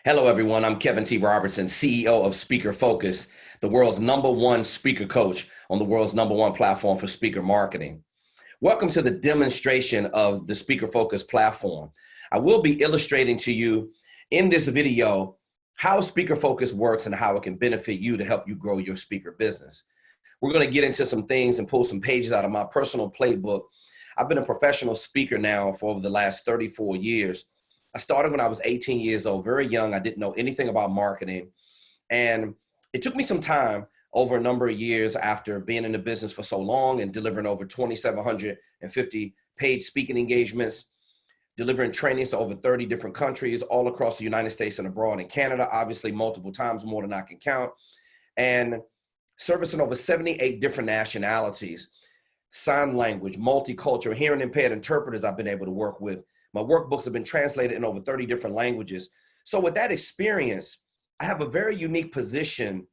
Hello, everyone. I'm Kevin T. Robertson, CEO of Speaker Focus, the world's #1 speaker coach on the world's #1 platform for speaker marketing. Welcome to the demonstration of the Speaker Focus platform. I will be illustrating to you in this video how Speaker Focus works and how it can benefit you to help you grow your speaker business. We're going to get into some things and pull some pages out of my personal playbook. I've been a professional speaker now for over the last 34 years. I started when I was 18 years old, very young. I didn't know anything about marketing. And it took me some time over a number of years after being in the business for so long and delivering over 2,750 paid speaking engagements, delivering trainings to over 30 different countries all across the United States and abroad, in Canada, obviously multiple times, more than I can count, and servicing over 78 different nationalities, sign language, multicultural, hearing impaired interpreters I've been able to work with. My workbooks have been translated in over 30 different languages. So with that experience, I have a very unique position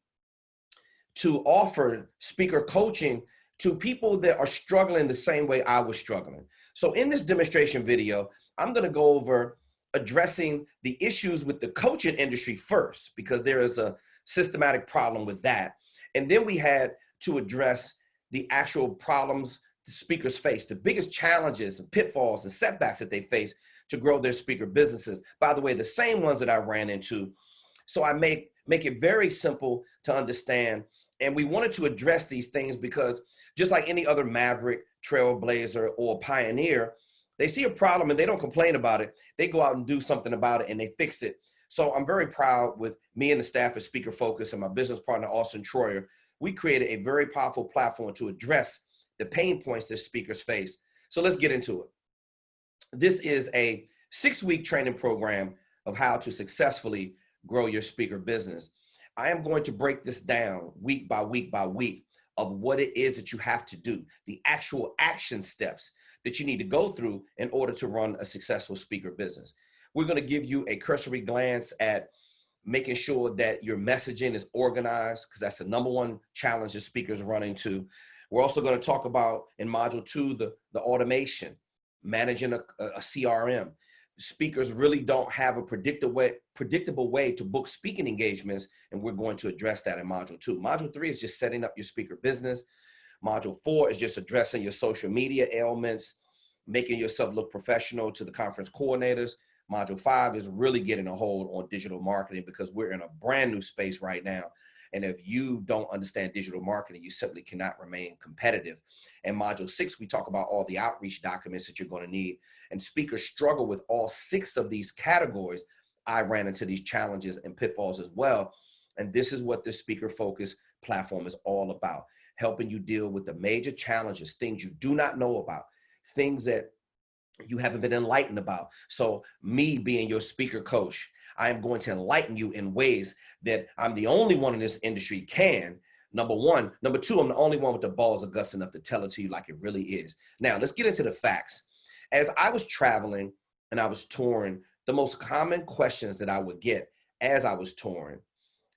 to offer speaker coaching to people that are struggling the same way I was struggling. So in this demonstration video, I'm going to go over addressing the issues with the coaching industry first, because there is a systematic problem with that. And then we had to address the actual problems the speakers face, the biggest challenges and pitfalls and setbacks that they face to grow their speaker businesses. By the way, the same ones that I ran into. So I make it very simple to understand. And we wanted to address these things because just like any other maverick, trailblazer, or pioneer, they see a problem and they don't complain about it. They go out and do something about it and they fix it. So I'm very proud with me and the staff at Speaker Focus and my business partner, Austin Troyer. We created a very powerful platform to address the pain points that speakers face. So let's get into it. This is a 6-week training program of how to successfully grow your speaker business. I am going to break this down week by week by week of what it is that you have to do, the actual action steps that you need to go through in order to run a successful speaker business. We're going to give you a cursory glance at making sure that your messaging is organized, because that's the #1 challenge that speakers run into. We're also going to talk about, in module 2, the automation, managing a CRM. Speakers really don't have a predictable way to book speaking engagements, and we're going to address that in module 2. Module 3 is just setting up your speaker business. Module 4 is just addressing your social media ailments, making yourself look professional to the conference coordinators. Module 5 is really getting a hold on digital marketing, because we're in a brand new space right now. And if you don't understand digital marketing, you simply cannot remain competitive. And module 6, we talk about all the outreach documents that you're going to need. And speakers struggle with all 6 of these categories. I ran into these challenges and pitfalls as well. And this is what the Speaker Focus platform is all about, helping you deal with the major challenges, things you do not know about, things that you haven't been enlightened about. So me being your speaker coach, I am going to enlighten you in ways that I'm the only one in this industry can, #1. #2, I'm the only one with the balls of guts enough to tell it to you like it really is. Now, let's get into the facts. As I was traveling and I was touring, the most common questions that I would get as I was touring,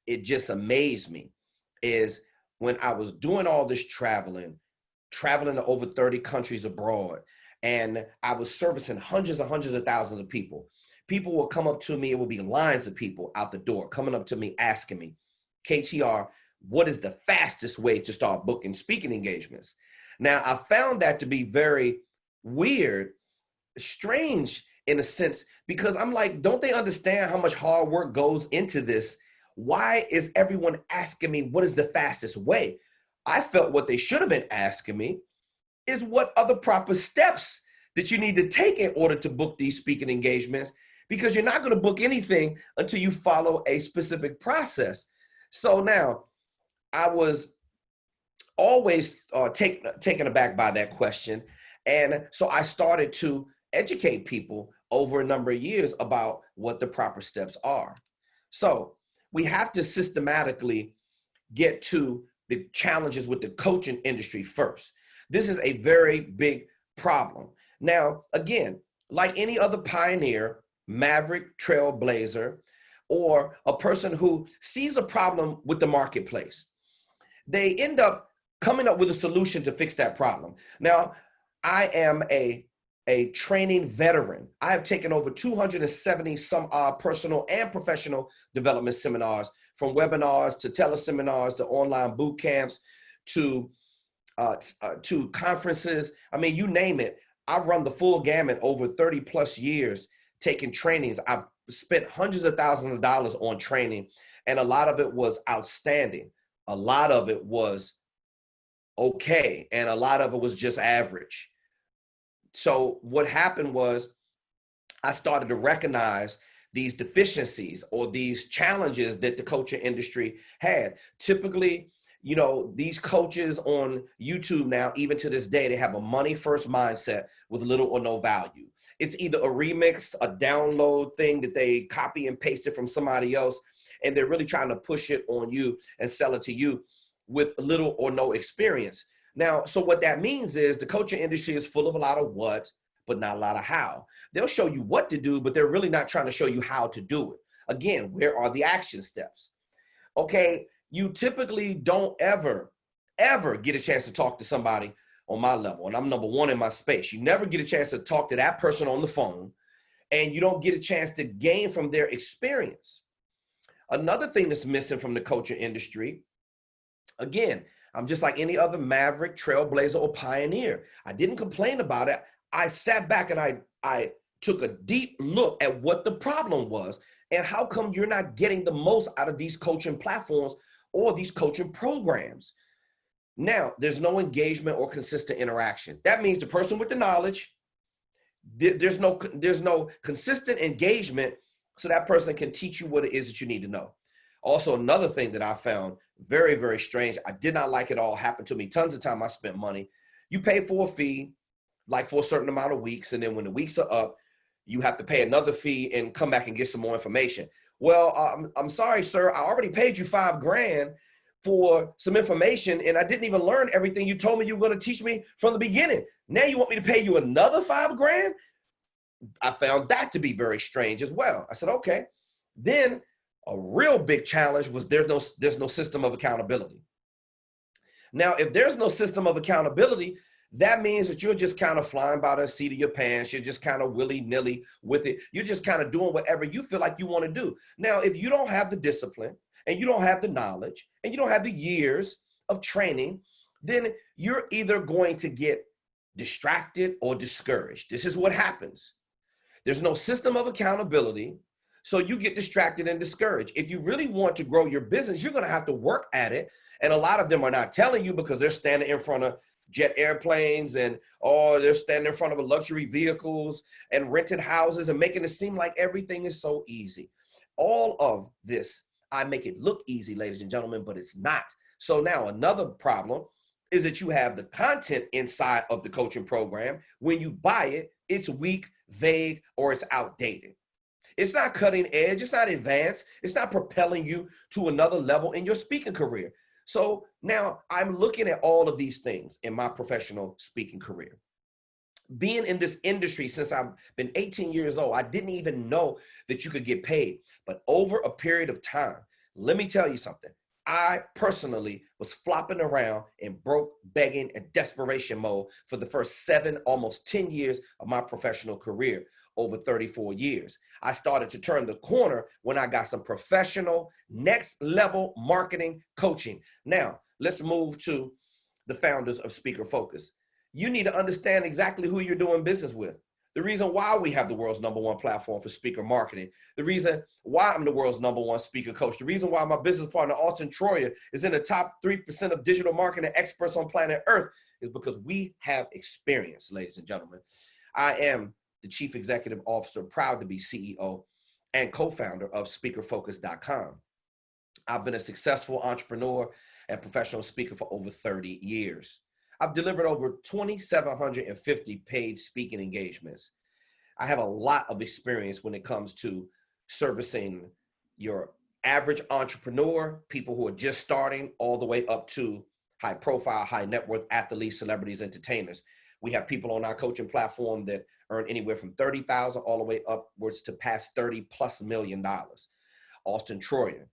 it just amazed me, is when I was doing all this traveling to over 30 countries abroad, and I was servicing hundreds and hundreds of thousands of people. People will come up to me, it will be lines of people out the door coming up to me asking me, KTR, what is the fastest way to start booking speaking engagements? Now, I found that to be very weird, strange in a sense, because I'm like, don't they understand how much hard work goes into this? Why is everyone asking me what is the fastest way? I felt what they should have been asking me is what are the proper steps that you need to take in order to book these speaking engagements, because you're not going to book anything until you follow a specific process. So now I was always taken aback by that question. And so I started to educate people over a number of years about what the proper steps are. So we have to systematically get to the challenges with the coaching industry first. This is a very big problem. Now, again, like any other pioneer, maverick, trailblazer, or a person who sees a problem with the marketplace, they end up coming up with a solution to fix that problem. Now, I am a a training veteran. I have taken over 270 some personal and professional development seminars, from webinars to teleseminars to online boot camps to conferences. I mean, you name it. I've run the full gamut over 30 plus years taking trainings. I've spent hundreds of thousands of dollars on training, and a lot of it was outstanding. A lot of it was okay, and a lot of it was just average. So what happened was I started to recognize these deficiencies or these challenges that the coaching industry had. Typically, you know, these coaches on YouTube now, even to this day, they have a money first mindset with little or no value. It's either a remix, a download thing that they copy and paste it from somebody else, and they're really trying to push it on you and sell it to you with little or no experience. Now, so what that means is the coaching industry is full of a lot of what, but not a lot of how. They'll show you what to do, but they're really not trying to show you how to do it. Again, where are the action steps? Okay, you typically don't ever get a chance to talk to somebody on my level, and I'm number one in my space. You never get a chance to talk to that person on the phone, and you don't get a chance to gain from their experience. Another thing that's missing from the coaching industry, again, I'm just like any other maverick, trailblazer, or pioneer. I didn't complain about it. I sat back and I took a deep look at what the problem was and how come you're not getting the most out of these coaching platforms or these coaching programs. Now, there's no engagement or consistent interaction. That means the person with the knowledge, there's no consistent engagement so that person can teach you what it is that you need to know. Also, another thing that I found very, very strange, I did not like it all, happened to me tons of time. I spent money. You pay for a fee, like for a certain amount of weeks, and then when the weeks are up, you have to pay another fee and come back and get some more information. Well, I'm sorry, sir, I already paid you $5,000 for some information, and I didn't even learn everything you told me you were going to teach me from the beginning. Now you want me to pay you another $5,000? I found that to be very strange as well. I said, okay. Then a real big challenge was there's no system of accountability. Now, if there's no system of accountability, that means that you're just kind of flying by the seat of your pants. You're just kind of willy-nilly with it. You're just kind of doing whatever you feel like you want to do. Now, if you don't have the discipline and you don't have the knowledge and you don't have the years of training, then you're either going to get distracted or discouraged. This is what happens. There's no system of accountability, so you get distracted and discouraged. If you really want to grow your business, you're going to have to work at it. And a lot of them are not telling you because they're standing in front of jet airplanes or they're standing in front of luxury vehicles and rented houses and making it seem like everything is so easy. All of this, I make it look easy, ladies and gentlemen, but it's not. So now another problem is that you have the content inside of the coaching program. When you buy it, it's weak, vague, or it's outdated. It's not cutting edge. It's not advanced. It's not propelling you to another level in your speaking career. So now I'm looking at all of these things in my professional speaking career. Being in this industry since I've been 18 years old, I didn't even know that you could get paid. But over a period of time, let me tell you something. I personally was flopping around in broke, begging, and desperation mode for the first 7, almost 10 years of my professional career, over 34 years. I started to turn the corner when I got some professional, next level marketing coaching. Now, let's move to the founders of Speaker Focus. You need to understand exactly who you're doing business with. The reason why we have the world's #1 platform for speaker marketing, the reason why I'm the world's #1 speaker coach, the reason why my business partner, Austin Troyer, is in the top 3% of digital marketing experts on planet Earth is because we have experience, ladies and gentlemen. I am the Chief Executive Officer, proud to be CEO and co-founder of SpeakerFocus.com. I've been a successful entrepreneur and professional speaker for over 30 years. I've delivered over 2,750 paid speaking engagements. I have a lot of experience when it comes to servicing your average entrepreneur, people who are just starting, all the way up to high profile, high net worth athletes, celebrities, entertainers. We have people on our coaching platform that earn anywhere from $30,000 all the way upwards to past $30+ million. Austin Troyer.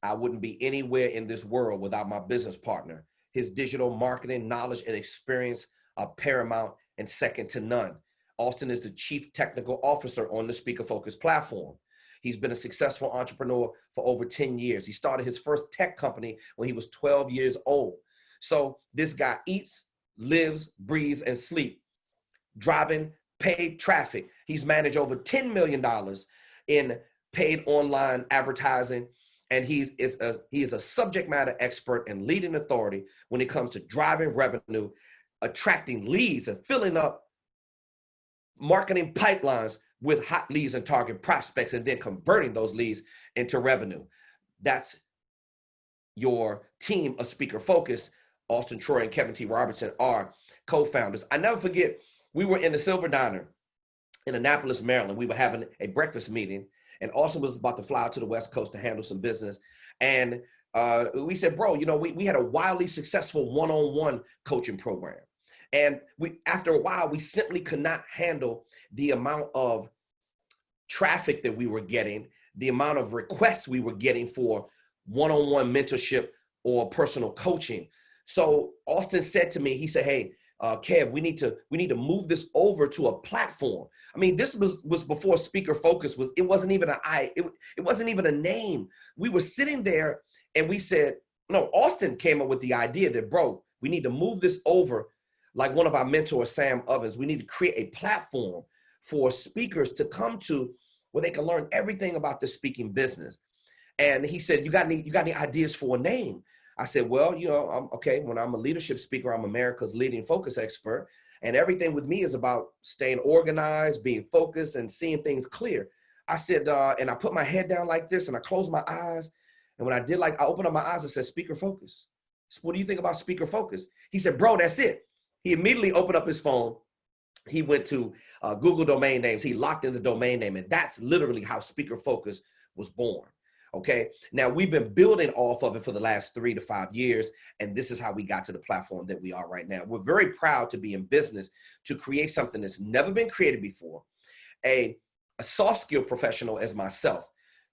I wouldn't be anywhere in this world without my business partner. His digital marketing knowledge and experience are paramount and second to none. Austin is the Chief Technical Officer on the Speaker Focus platform. He's been a successful entrepreneur for over 10 years. He started his first tech company when he was 12 years old. So this guy eats, lives, breathes, and sleeps driving paid traffic. He's managed over $10 million in paid online advertising. And he is a subject matter expert and leading authority when it comes to driving revenue, attracting leads, and filling up marketing pipelines with hot leads and target prospects, and then converting those leads into revenue. That's your team of Speaker Focus. Austin Troy and Kevin T. Robertson are co-founders. I never forget, we were in the Silver Diner in Annapolis, Maryland. We were having a breakfast meeting, and Austin was about to fly out to the West Coast to handle some business. And we said, bro, you know, we had a wildly successful one-on-one coaching program. And after a while, we simply could not handle the amount of traffic that we were getting, the amount of requests we were getting for one-on-one mentorship or personal coaching. So Austin said to me, he said, hey, Kev, we need to move this over to a platform. I mean, this was before Speaker Focus it wasn't even it wasn't even a name. We were sitting there and we said, no, Austin came up with the idea that, bro, we need to move this over. Like one of our mentors, Sam Ovens, we need to create a platform for speakers to come to where they can learn everything about the speaking business. And he said, you got any ideas for a name? I said, well, you know, okay, when I'm a leadership speaker, I'm America's leading focus expert. And everything with me is about staying organized, being focused, and seeing things clear. I said, and I put my head down like this and I closed my eyes. And when I did, I opened up my eyes and said, Speaker Focus. So what do you think about Speaker Focus? He said, bro, that's it. He immediately opened up his phone. He went to Google domain names. He locked in the domain name. And that's literally how Speaker Focus was born. Okay. Now we've been building off of it for the last 3 to 5 years. And this is how we got to the platform that we are right now. We're very proud to be in business to create something that's never been created before. A soft skill professional as myself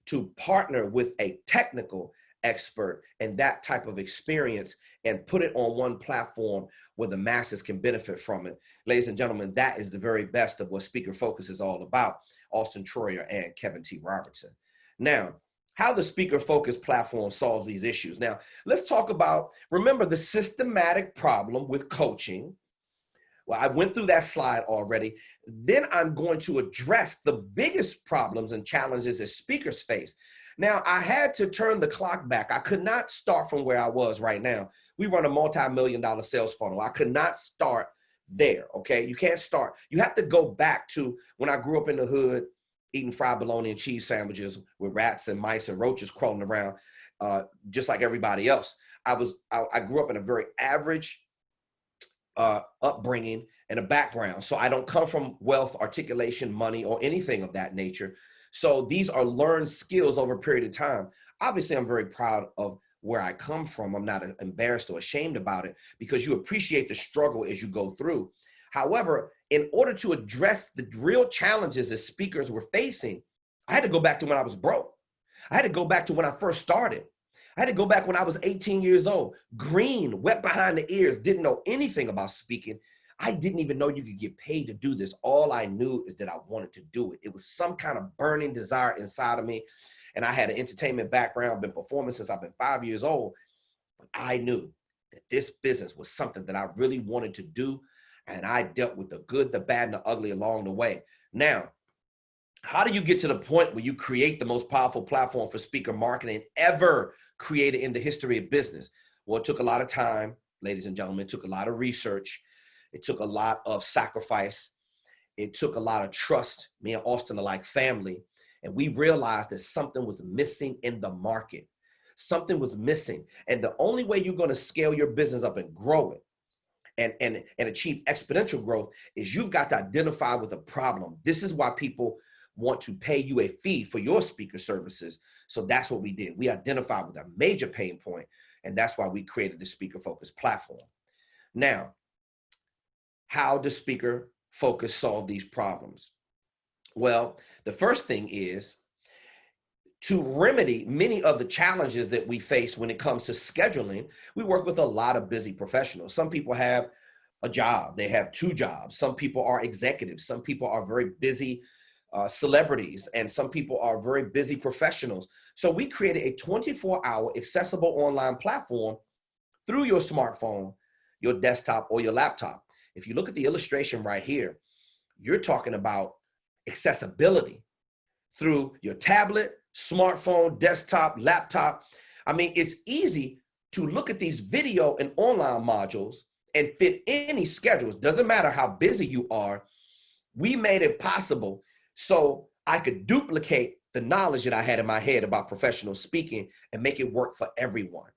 to partner with a technical expert and that type of experience and put it on one platform where the masses can benefit from it. Ladies and gentlemen, that is the very best of what Speaker Focus is all about. Austin Troyer and Kevin T. Robertson. Now, how the Speaker Focus platform solves these issues. Now, let's talk about, remember the systematic problem with coaching. Well, I went through that slide already. Then I'm going to address the biggest problems and challenges that speakers face. Now, I had to turn the clock back. I could not start from where I was right now. We run a multi-million-dollar sales funnel. I could not start there, okay? You can't start. You have to go back to when I grew up in the hood, eating fried bologna and cheese sandwiches with rats and mice and roaches crawling around, just like everybody else. I grew up in a very average upbringing and a background. So I don't come from wealth, articulation, money, or anything of that nature. So these are learned skills over a period of time. Obviously, I'm very proud of where I come from. I'm not embarrassed or ashamed about it because you appreciate the struggle as you go through. However, in order to address the real challenges that speakers were facing, I had to go back to when I was broke. I had to go back to when I first started. I had to go back when I was 18 years old, green, wet behind the ears, didn't know anything about speaking. I didn't even know you could get paid to do this. All I knew is that I wanted to do it. It was some kind of burning desire inside of me. And I had an entertainment background, been performing since I've been 5 years old. But I knew that this business was something that I really wanted to do. And I dealt with the good, the bad, and the ugly along the way. Now, how do you get to the point where you create the most powerful platform for speaker marketing ever created in the history of business? Well, it took a lot of time, ladies and gentlemen. It took a lot of research. It took a lot of sacrifice. It took a lot of trust. Me and Austin are like family. And we realized that something was missing in the market. Something was missing. And the only way you're going to scale your business up and grow it and achieve exponential growth is you've got to identify with a problem. This is why people want to pay you a fee for your speaker services. So that's what we did. We identified with a major pain point, and that's why we created the Speaker Focus platform. Now, how does Speaker Focus solve these problems? Well, the first thing is to remedy many of the challenges that we face when it comes to scheduling. We work with a lot of busy professionals. Some people have a job. They have two jobs. Some people are executives. Some people are very busy celebrities, and some people are very busy professionals. So we created a 24-hour accessible online platform through your smartphone, your desktop, or your laptop. If you look at the illustration right here, you're talking about accessibility through your tablet, smartphone, desktop, laptop. I mean, it's easy to look at these video and online modules and fit any schedules. Doesn't matter how busy you are. We made it possible so I could duplicate the knowledge that I had in my head about professional speaking and make it work for everyone.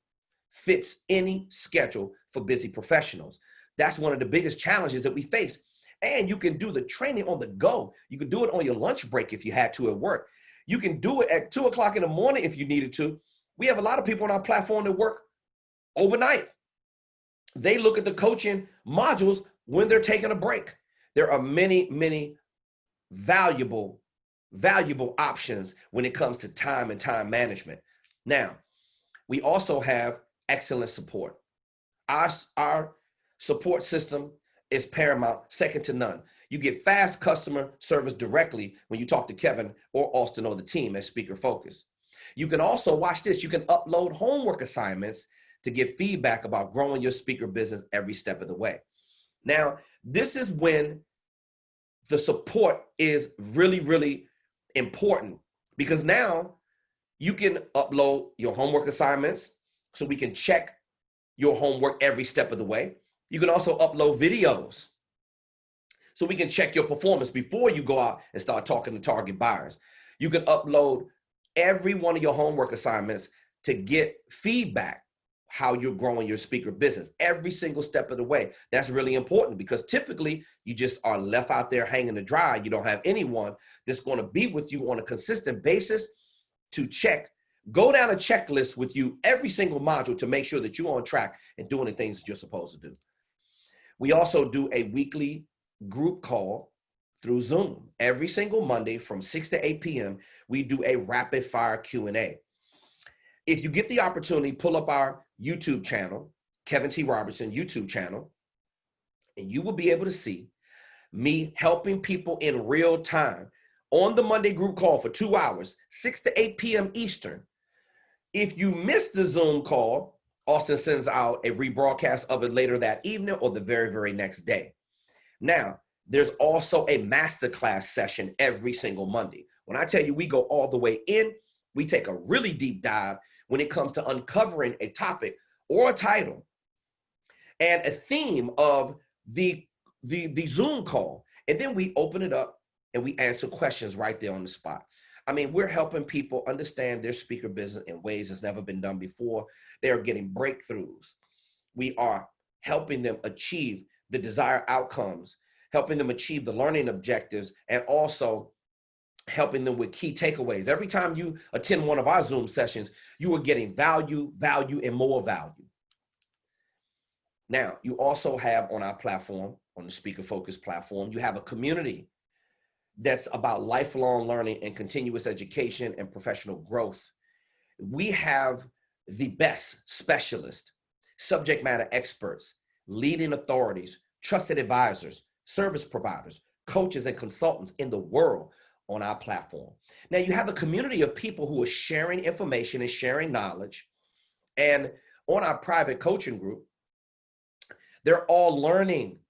Fits any schedule for busy professionals. That's one of the biggest challenges that we face. And you can do the training on the go. You can do it on your lunch break if you had to at work. You can do it at 2 o'clock in the morning if you needed to. We have a lot of people on our platform that work overnight. They look at the coaching modules when they're taking a break. There are many, many valuable options when it comes to time and time management. Now, we also have excellent support. Our support system is paramount, second to none. You get fast customer service directly when you talk to Kevin or Austin or the team at Speaker Focus. You can also, watch this, you can upload homework assignments to get feedback about growing your speaker business every step of the way. Now, this is when the support is really, really important, because now you can upload your homework assignments so we can check your homework every step of the way. You can also upload videos so we can check your performance before you go out and start talking to target buyers. You can upload every one of your homework assignments to get feedback how you're growing your speaker business every single step of the way. That's really important, because typically you just are left out there hanging to dry. You don't have anyone that's going to be with you on a consistent basis to check, go down a checklist with you every single module to make sure that you're on track and doing the things that you're supposed to do. We also do a weekly group call through Zoom. Every single Monday from 6 to 8 p.m., we do a rapid fire Q&A. If you get the opportunity, pull up our YouTube channel, Kevin T. Robertson YouTube channel, and you will be able to see me helping people in real time on the Monday group call for 2 hours, 6 to 8 p.m. Eastern. If you miss the Zoom call, Austin sends out a rebroadcast of it later that evening or the very, very next day. Now, there's also a masterclass session every single Monday. When I tell you we go all the way in, we take a really deep dive when it comes to uncovering a topic or a title and a theme of the Zoom call. And then we open it up and we answer questions right there on the spot. I mean, we're helping people understand their speaker business in ways that's never been done before. They are getting breakthroughs. We are helping them achieve the desired outcomes, helping them achieve the learning objectives, and also helping them with key takeaways. Every time you attend one of our Zoom sessions, you are getting value, and more value. Now, you also have on our platform, on the Speaker Focus platform, you have a community that's about lifelong learning and continuous education and professional growth. We have the best specialists, subject matter experts, leading authorities, trusted advisors, service providers, coaches, and consultants in the world on our platform. Now, you have a community of people who are sharing information and sharing knowledge. And on our private coaching group, they're all learning.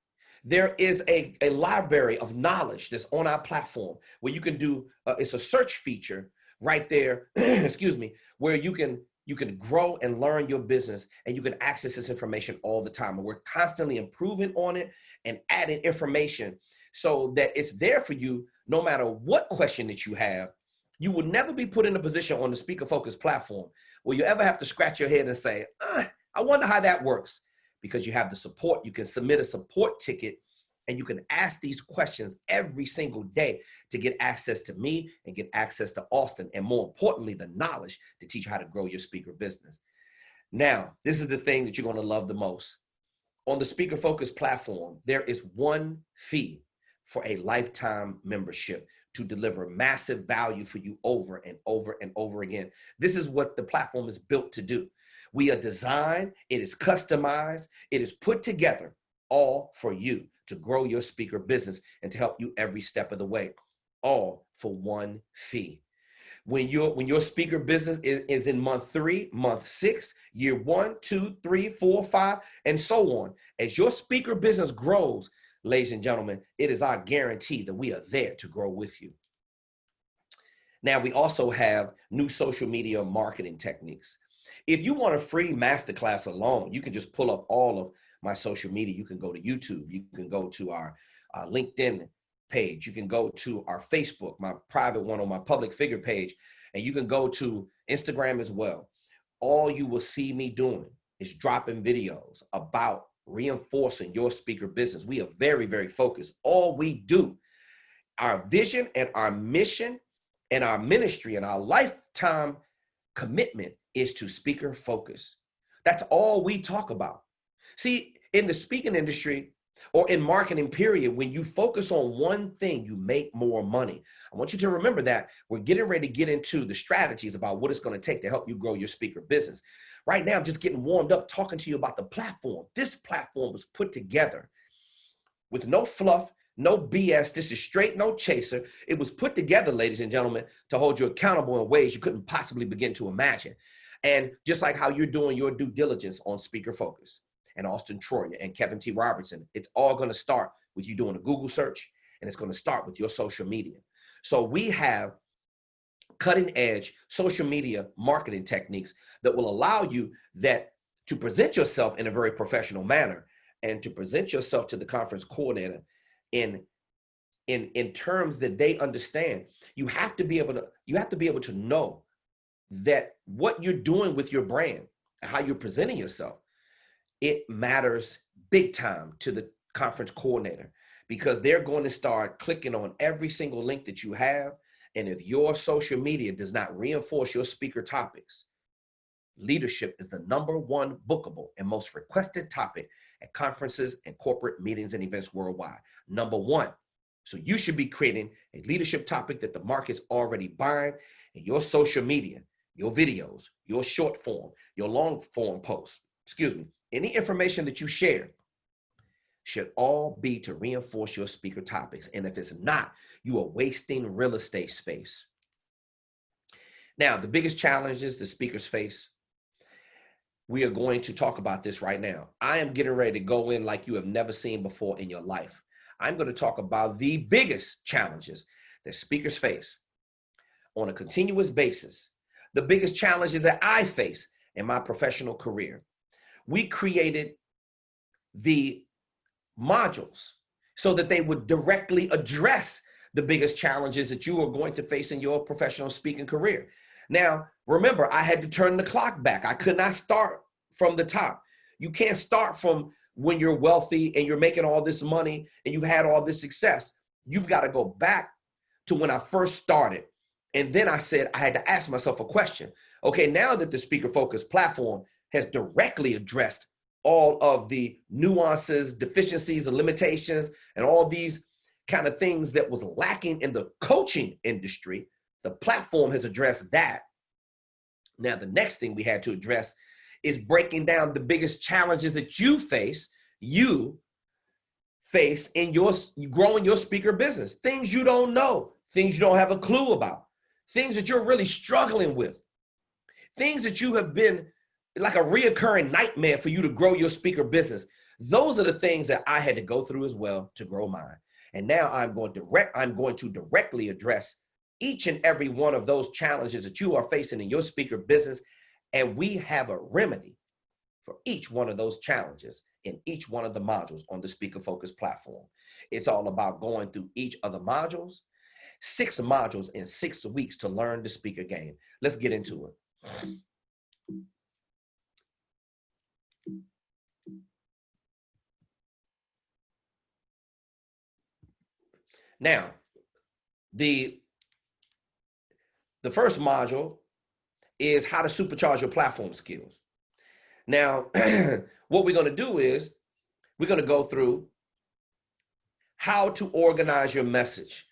There is a library of knowledge that's on our platform where you can do, it's a search feature right there, excuse me, where you can grow and learn your business, and you can access this information all the time. And we're constantly improving on it and adding information so that it's there for you no matter what question that you have. You will never be put in a position on the Speaker Focus platform where you ever have to scratch your head and say, I wonder how that works. Because you have the support, you can submit a support ticket, and you can ask these questions every single day to get access to me and get access to Austin, and more importantly, the knowledge to teach you how to grow your speaker business. Now, this is the thing that you're going to love the most. On the Speaker Focus platform, there is one fee for a lifetime membership to deliver massive value for you over and over and over again. This is what the platform is built to do. We are designed, it is customized, it is put together all for you to grow your speaker business and to help you every step of the way, all for one fee. When your speaker business is in month 3, month 6, year 1, 2, 3, 4, 5, and so on, as your speaker business grows, ladies and gentlemen, it is our guarantee that we are there to grow with you. Now, we also have new social media marketing techniques. If you want a free masterclass alone, you can just pull up all of my social media. You can go to YouTube. You can go to our LinkedIn page. You can go to our Facebook, my private one on my public figure page, and you can go to Instagram as well. All you will see me doing is dropping videos about reinforcing your speaker business. We are very, very focused. All we do, our vision and our mission and our ministry and our lifetime commitment is to speaker focus. That's all we talk about. See, in the speaking industry or in marketing period, when you focus on one thing, you make more money. I want you to remember that. We're getting ready to get into the strategies about what it's going to take to help you grow your speaker business. Right now, I'm just getting warmed up talking to you about the platform. This platform was put together with no fluff, no BS. This is straight, no chaser. It was put together, ladies and gentlemen, to hold you accountable in ways you couldn't possibly begin to imagine. And just like how you're doing your due diligence on Speaker Focus and Austin Troyer and Kevin T. Robertson, it's all going to start with you doing a Google search, and it's going to start with your social media. So we have cutting edge social media marketing techniques that will allow you to present yourself in a very professional manner and to present yourself to the conference coordinator in terms that they understand. You have to be able to know that what you're doing with your brand, how you're presenting yourself, it matters big time to the conference coordinator, because they're going to start clicking on every single link that you have. And if your social media does not reinforce your speaker topics, leadership is the #1 bookable and most requested topic at conferences and corporate meetings and events worldwide. #1. So you should be creating a leadership topic that the market's already buying, and your social media, your videos, your short form, your long form posts, any information that you share should all be to reinforce your speaker topics. And if it's not, you are wasting real estate space. Now, the biggest challenges the speakers face, we are going to talk about this right now. I am getting ready to go in like you have never seen before in your life. I'm going to talk about the biggest challenges that speakers face on a continuous basis, the biggest challenges that I face in my professional career. We created the modules so that they would directly address the biggest challenges that you are going to face in your professional speaking career. Now, remember, I had to turn the clock back. I could not start from the top. You can't start from when you're wealthy and you're making all this money and you had all this success. You've got to go back to when I first started. And then I said, I had to ask myself a question. Okay, now that the Speaker Focus platform has directly addressed all of the nuances, deficiencies, and limitations, and all these kind of things that was lacking in the coaching industry, the platform has addressed that. Now, the next thing we had to address is breaking down the biggest challenges that you face in your growing your speaker business. Things you don't know, things you don't have a clue about, things that you're really struggling with, things that you have been like a reoccurring nightmare for you to grow your speaker business. Those are the things that I had to go through as well to grow mine. And now I'm going to directly address each and every one of those challenges that you are facing in your speaker business. And we have a remedy for each one of those challenges in each one of the modules on the Speaker Focus platform. It's all about going through each of the modules, 6 modules in 6 weeks to learn the speaker game. Let's get into it. Now, the first module is how to supercharge your platform skills. Now, what we're going to do is we're going to go through how to organize your message.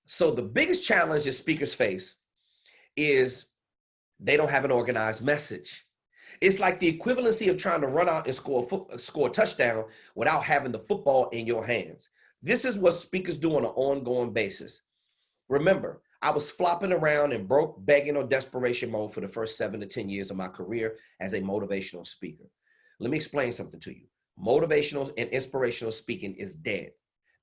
So the biggest challenge that speakers face is they don't have an organized message. It's like the equivalency of trying to run out and score a touchdown without having the football in your hands. This is what speakers do on an ongoing basis. Remember, I was flopping around in broke, begging, or desperation mode for the first 7 to 10 years of my career as a motivational speaker. Let me explain something to you. Motivational and inspirational speaking is dead.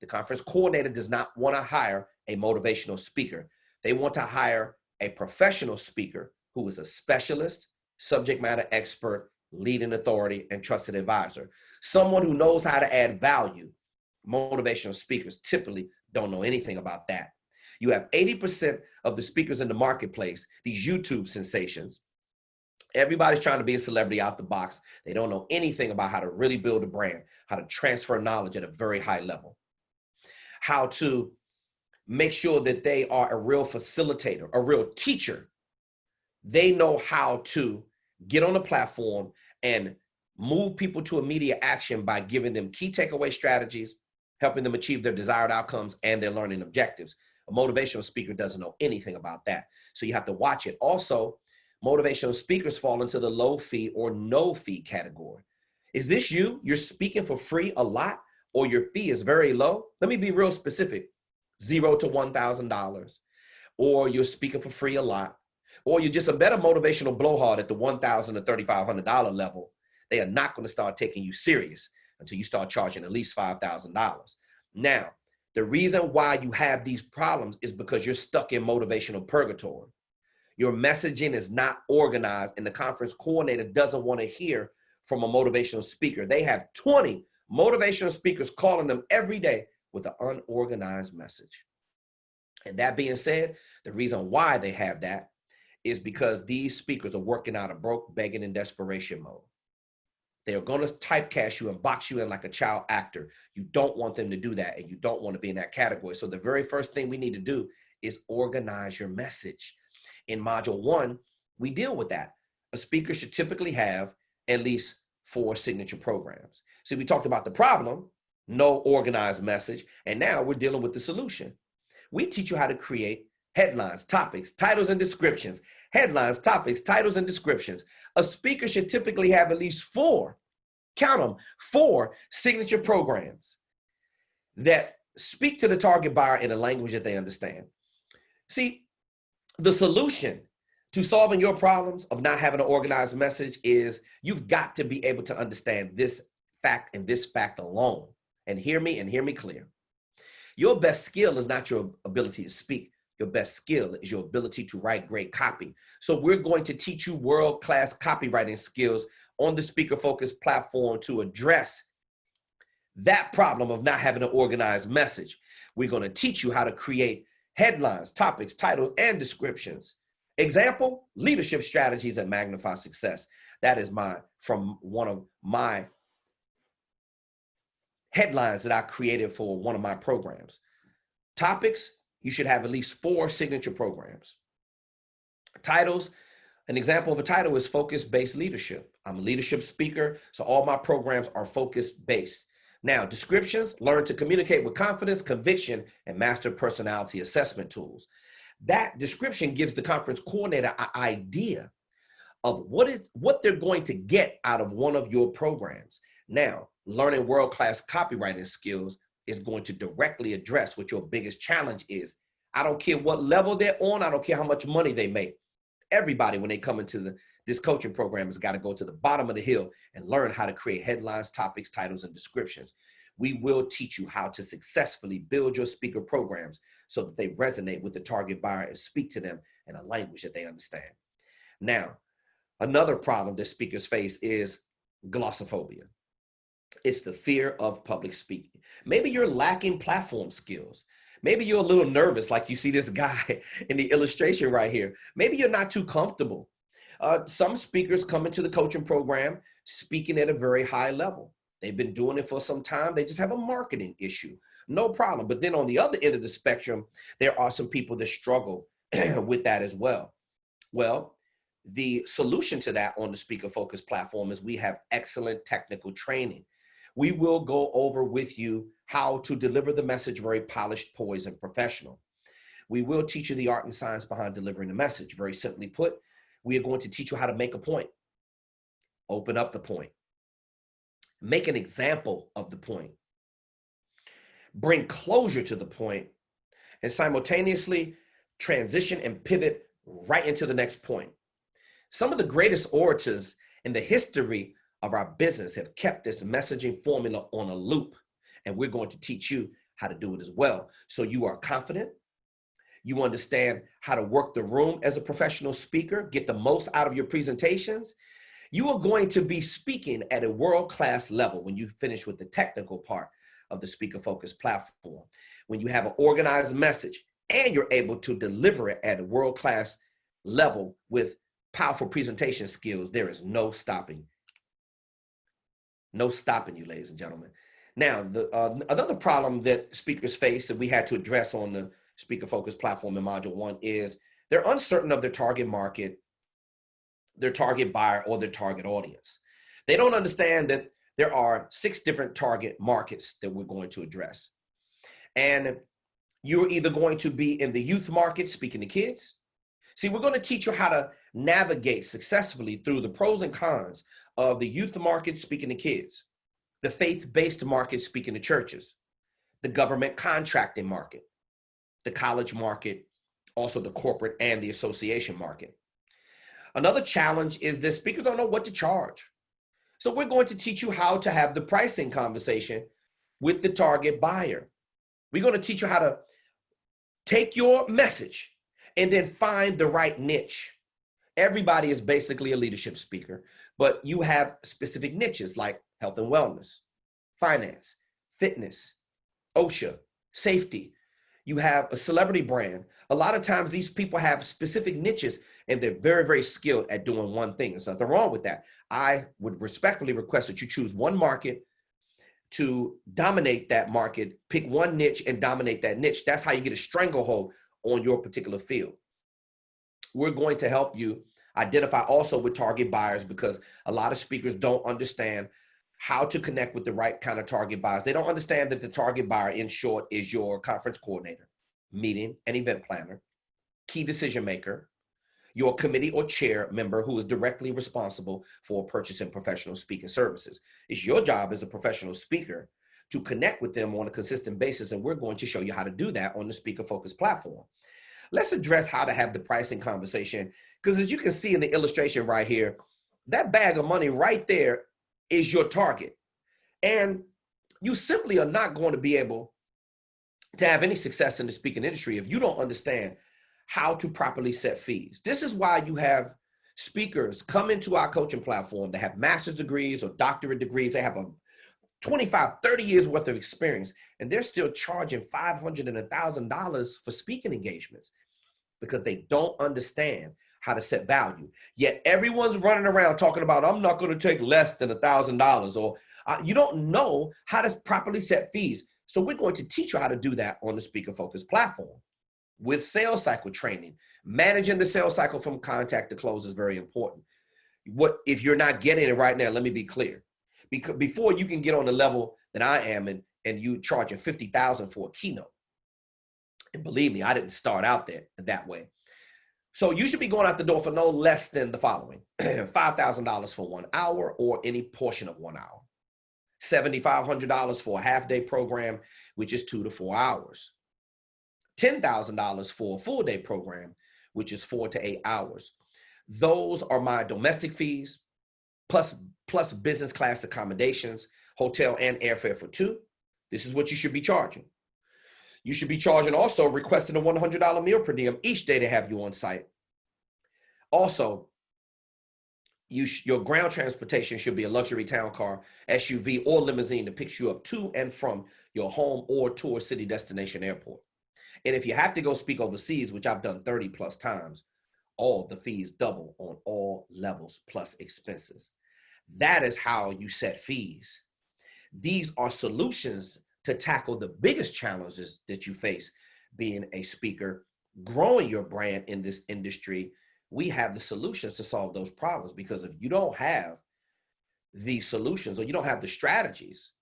The conference coordinator does not want to hire a motivational speaker. They want to hire a professional speaker who is a specialist, subject matter expert, leading authority, and trusted advisor. Someone who knows how to add value. Motivational speakers typically don't know anything about that. You have 80% of the speakers in the marketplace, these YouTube sensations. Everybody's trying to be a celebrity out the box. They don't know anything about how to really build a brand, how to transfer knowledge at a very high level, how to make sure that they are a real facilitator, a real teacher. They know how to get on the platform and move people to immediate action by giving them key takeaway strategies, helping them achieve their desired outcomes and their learning objectives. A motivational speaker doesn't know anything about that. So you have to watch it. Also, motivational speakers fall into the low fee or no fee category. Is this you? You're speaking for free a lot, or your fee is very low? Let me be real specific. $0 to $1,000, or you're speaking for free a lot, or you're just a better motivational blowhard at the $1,000 to $3,500 level. They are not going to start taking you serious until you start charging at least $5,000. Now, the reason why you have these problems is because you're stuck in motivational purgatory. Your messaging is not organized, and the conference coordinator doesn't want to hear from a motivational speaker. They have 20 motivational speakers calling them every day with an unorganized message. And that being said, the reason why they have that is because these speakers are working out of broke, begging, and desperation mode. They're going to typecast you and box you in like a child actor. You don't want them to do that, and you don't want to be in that category. So the very first thing we need to do is organize your message. In module 1, we deal with that. A speaker should typically have at least 4 signature programs. So we talked about the problem, no organized message, and now we're dealing with the solution. We teach you how to create headlines, topics, titles, and descriptions. Headlines, topics, titles, and descriptions. A speaker should typically have at least 4, count them, 4 signature programs that speak to the target buyer in a language that they understand. See, the solution to solving your problems of not having an organized message is you've got to be able to understand this fact and this fact alone. And hear me clear. Your best skill is not your ability to speak. Your best skill is your ability to write great copy. So we're going to teach you world-class copywriting skills on the Speaker Focus platform to address that problem of not having an organized message. We're going to teach you how to create headlines, topics, titles, and descriptions. Example, leadership strategies that magnify success. That is from one of my headlines that I created for one of my programs. Topics, you should have at least 4 signature programs. Titles, an example of a title is focus-based leadership. I'm a leadership speaker, so all my programs are focus-based. Now, descriptions, learn to communicate with confidence, conviction, and master personality assessment tools. That description gives the conference coordinator an idea of what they're going to get out of one of your programs. Now, learning world-class copywriting skills is going to directly address what your biggest challenge is. I don't care what level they're on. I don't care how much money they make. Everybody, when they come into this coaching program, has got to go to the bottom of the hill and learn how to create headlines, topics, titles, and descriptions. We will teach you how to successfully build your speaker programs so that they resonate with the target buyer and speak to them in a language that they understand. Now, another problem that speakers face is glossophobia. It's the fear of public speaking. Maybe you're lacking platform skills. Maybe you're a little nervous, like you see this guy in the illustration right here. Maybe you're not too comfortable. Some speakers come into the coaching program speaking at a very high level. They've been doing it for some time. They just have a marketing issue. No problem. But then on the other end of the spectrum, there are some people that struggle with that as well. Well, the solution to that on the Speaker Focus platform is we have excellent technical training. We will go over with you how to deliver the message very polished, poised, and professional. We will teach you the art and science behind delivering the message. Very simply put, we are going to teach you how to make a point. open up the point, make an example of the point, bring closure to the point, and simultaneously transition and pivot right into the next point. Some of the greatest orators in the history of our business have kept this messaging formula on a loop, and we're going to teach you how to do it as well. So you are confident, you understand how to work the room as a professional speaker, get the most out of your presentations. You are going to be speaking at a world-class level when you finish with the technical part of the Speaker Focus platform. When you have an organized message and you're able to deliver it at a world-class level with powerful presentation skills, there is no stopping. No stopping you, ladies and gentlemen. Now, another problem that speakers face that we had to address on the Speaker Focus platform in Module 1 is they're uncertain of their target market, their target buyer, or their target audience. They don't understand that there are 6 different target markets that we're going to address. And you're either going to be in the youth market speaking to kids. See, we're going to teach you how to navigate successfully through the pros and cons of the youth market speaking to kids, the faith-based market speaking to churches, the government contracting market, the college market, also the corporate and the association market. Another challenge is that speakers don't know what to charge. So we're going to teach you how to have the pricing conversation with the target buyer. We're going to teach you how to take your message and then find the right niche. Everybody is basically a leadership speaker, but you have specific niches like health and wellness, finance, fitness, OSHA, safety. You have a celebrity brand. A lot of times these people have specific niches and they're very, very skilled at doing one thing. There's nothing wrong with that. I would respectfully request that you choose one market to dominate that market, pick one niche and dominate that niche. That's how you get a stranglehold on your particular field. We're going to help you identify also with target buyers, because a lot of speakers don't understand how to connect with the right kind of target buyers. They don't understand that the target buyer, in short, is your conference coordinator, meeting and event planner, key decision maker, your committee or chair member who is directly responsible for purchasing professional speaking services. It's your job as a professional speaker to connect with them on a consistent basis, and we're going to show you how to do that on the Speaker Focus platform. Let's address how to have the pricing conversation, because as you can see in the illustration right here, that bag of money right there is your target. And you simply are not going to be able to have any success in the speaking industry if you don't understand how to properly set fees. This is why you have speakers come into our coaching platform that have master's degrees or doctorate degrees. They have a 25, 30 years worth of experience, and they're still charging $500 and $1,000 for speaking engagements because they don't understand how to set value. Yet everyone's running around talking about, I'm not going to take less than $1,000, or you don't know how to properly set fees. So we're going to teach you how to do that on the Speaker Focus platform with sales cycle training. Managing the sales cycle from contact to close is very important. What if you're not getting it right now? Let me be clear. Because before you can get on the level that I am and you charging $50,000 for a keynote. And believe me, I didn't start out there that way. So you should be going out the door for no less than the following: $5,000 for 1 hour or any portion of 1 hour, $7,500 for a half-day program, which is 2 to 4 hours, $10,000 for a full-day program, which is 4 to 8 hours. Those are my domestic fees, plus business class accommodations, hotel and airfare for 2. This is what you should be charging. You should be charging also requesting a $100 meal per diem each day to have you on site. Also, your ground transportation should be a luxury town car, SUV, or limousine that picks you up to and from your home or tour city destination airport. And if you have to go speak overseas, which I've done 30 plus times, all the fees double on all levels plus expenses. That is how you set fees. These are solutions to tackle the biggest challenges that you face being a speaker, growing your brand in this industry. We have the solutions to solve those problems, because if you don't have the solutions or you don't have the strategies,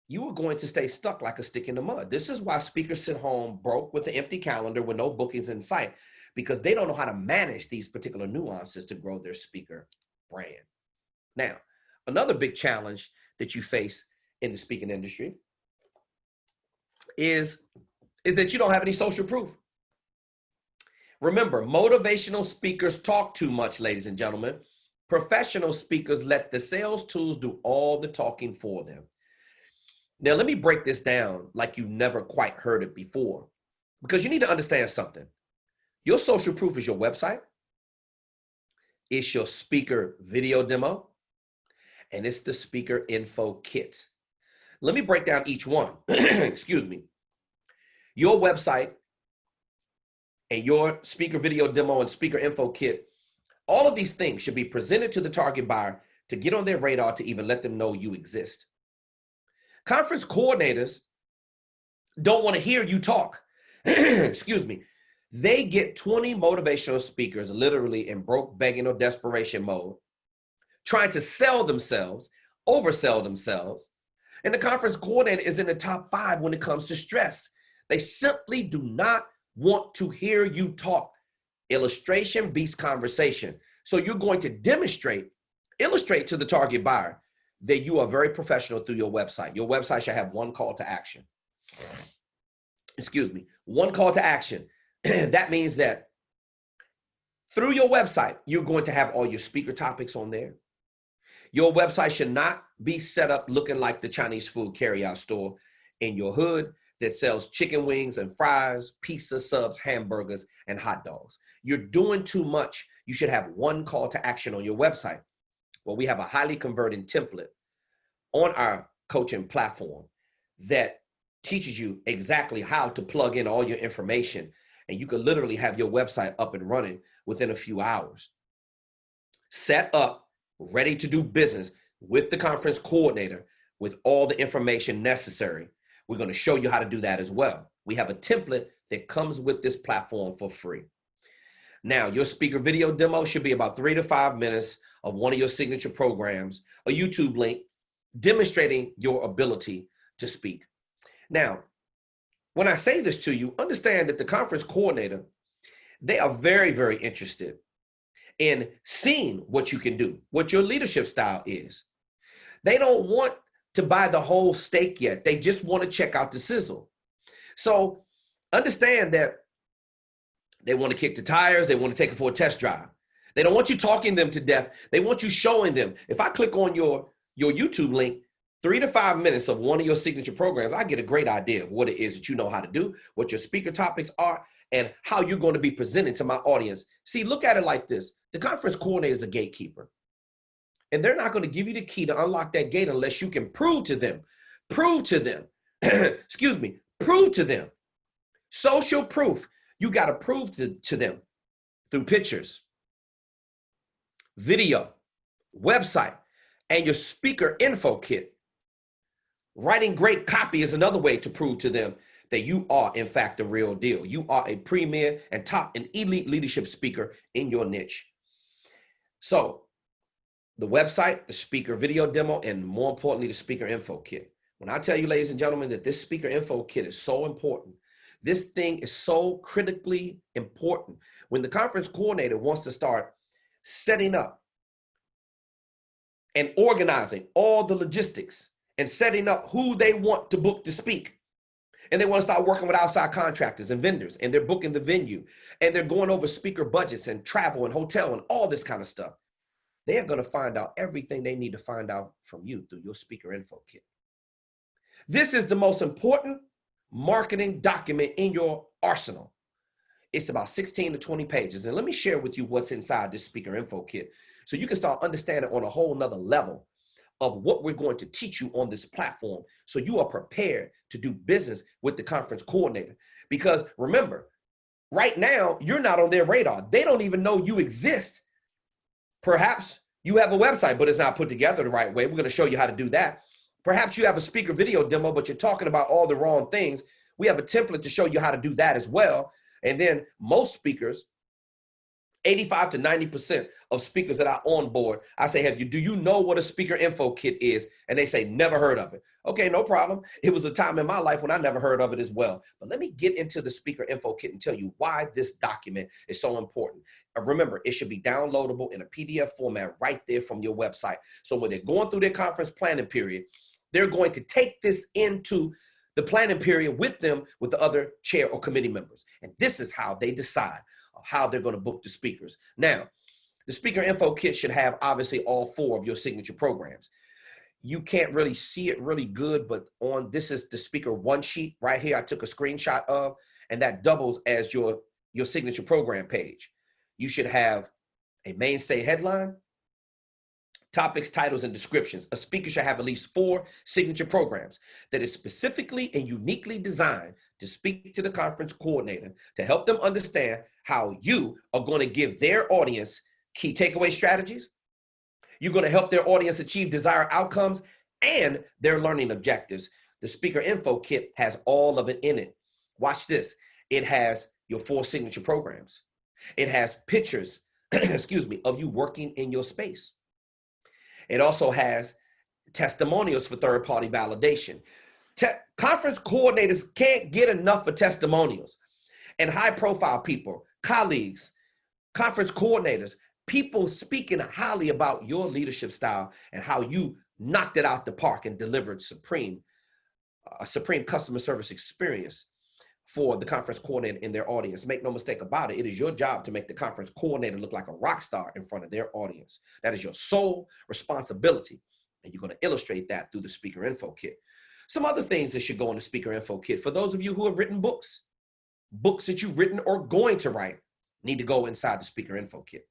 you are going to stay stuck like a stick in the mud. This is why speakers sit home broke with an empty calendar with no bookings in sight, because they don't know how to manage these particular nuances to grow their speaker brand. Now, another big challenge that you face in the speaking industry is that you don't have any social proof. Remember, motivational speakers talk too much, ladies and gentlemen. Professional speakers let the sales tools do all the talking for them. Now, let me break this down like you've never quite heard it before, because you need to understand something. Your social proof is your website, it's your speaker video demo, and it's the speaker info kit. Let me break down each one. Excuse me. Your website and your speaker video demo and speaker info kit, all of these things should be presented to the target buyer to get on their radar, to even let them know you exist. Conference coordinators don't want to hear you talk. Excuse me. They get 20 motivational speakers literally in broke, begging, or desperation mode, trying to sell themselves, oversell themselves. And the conference coordinator is in the top 5 when it comes to stress. They simply do not want to hear you talk. Illustration beats conversation. So you're going to illustrate to the target buyer that you are very professional through your website. Your website should have one call to action. Excuse me, one call to action. That means that through your website, you're going to have all your speaker topics on there. Your website should not be set up looking like the Chinese food carryout store in your hood that sells chicken wings and fries, pizza subs, hamburgers, and hot dogs. You're doing too much. You should have one call to action on your website. Well, we have a highly converting template on our coaching platform that teaches you exactly how to plug in all your information, and you could literally have your website up and running within a few hours. Set up, ready to do business with the conference coordinator with all the information necessary. We're going to show you how to do that as well. We have a template that comes with this platform for free. Now, your speaker video demo should be about 3 to 5 minutes of one of your signature programs, a YouTube link demonstrating your ability to speak. Now, when I say this to you, understand that the conference coordinator, they are very, very interested in seeing what you can do, what your leadership style is. They don't want to buy the whole steak yet. They just want to check out the sizzle. So understand that they want to kick the tires. They want to take it for a test drive. They don't want you talking them to death. They want you showing them. If I click on your YouTube link, 3 to 5 minutes of one of your signature programs, I get a great idea of what it is that you know how to do, what your speaker topics are, and how you're going to be presented to my audience. See, look at it like this. The conference coordinator is a gatekeeper, and they're not going to give you the key to unlock that gate unless you can prove to them, excuse me, prove to them. Social proof. You got to prove to them through pictures, video, website, and your speaker info kit. Writing great copy is another way to prove to them that you are, in fact, the real deal. You are a premier and top and elite leadership speaker in your niche. So the website, the speaker video demo, and more importantly, the speaker info kit. When I tell you, ladies and gentlemen, that this speaker info kit is so important, this thing is so critically important. When the conference coordinator wants to start setting up and organizing all the logistics and setting up who they want to book to speak, and they want to start working with outside contractors and vendors, and they're booking the venue, and they're going over speaker budgets and travel and hotel and all this kind of stuff, they are going to find out everything they need to find out from you through your speaker info kit. This is the most important marketing document in your arsenal. It's about 16 to 20 pages. And let me share with you what's inside this speaker info kit so you can start understanding on a whole nother level of what we're going to teach you on this platform, so you are prepared to do business with the conference coordinator. Because remember, right now, you're not on their radar. They don't even know you exist. Perhaps you have a website, but it's not put together the right way. We're going to show you how to do that. Perhaps you have a speaker video demo, but you're talking about all the wrong things. We have a template to show you how to do that as well. And then most speakers 85 to 90% of speakers that I onboard, I say, do you know what a speaker info kit is? And they say, never heard of it. Okay, no problem. It was a time in my life when I never heard of it as well. But let me get into the speaker info kit and tell you why this document is so important. Remember, it should be downloadable in a PDF format right there from your website. So when they're going through their conference planning period, they're going to take this into the planning period with them, with the other chair or committee members. And this is how they decide how they're going to book the speakers. Now, the speaker info kit should have obviously all 4 of your signature programs. You can't really see it really good, but this is the speaker one sheet right here. I took a screenshot of, and that doubles as your signature program page. You should have a mainstay headline, topics, titles, and descriptions. A speaker should have at least 4 signature programs that is specifically and uniquely designed to speak to the conference coordinator to help them understand how you are going to give their audience key takeaway strategies. You're going to help their audience achieve desired outcomes and their learning objectives. The speaker info kit has all of it in it. Watch this. It has your 4 signature programs. It has pictures, excuse me, of you working in your space. It also has testimonials for third-party validation. Conference coordinators can't get enough for testimonials. And high-profile people, colleagues, conference coordinators, people speaking highly about your leadership style and how you knocked it out the park and delivered a supreme customer service experience for the conference coordinator in their audience. Make no mistake about it, it is your job to make the conference coordinator look like a rock star in front of their audience. That is your sole responsibility, and you're going to illustrate that through the speaker info kit. Some other things that should go in the speaker info kit, for those of you who have written books that you've written or going to write, need to go inside the speaker info kit.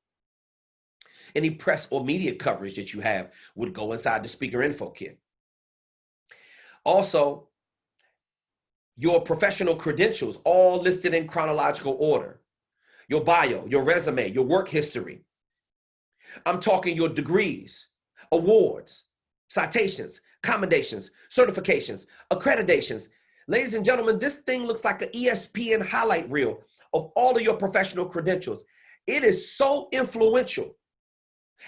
Any press or media coverage that you have would go inside the speaker info kit. Also, your professional credentials, all listed in chronological order. Your bio, your resume, your work history. I'm talking your degrees, awards, citations, commendations, certifications, accreditations. Ladies and gentlemen, this thing looks like an ESPN highlight reel of all of your professional credentials. It is so influential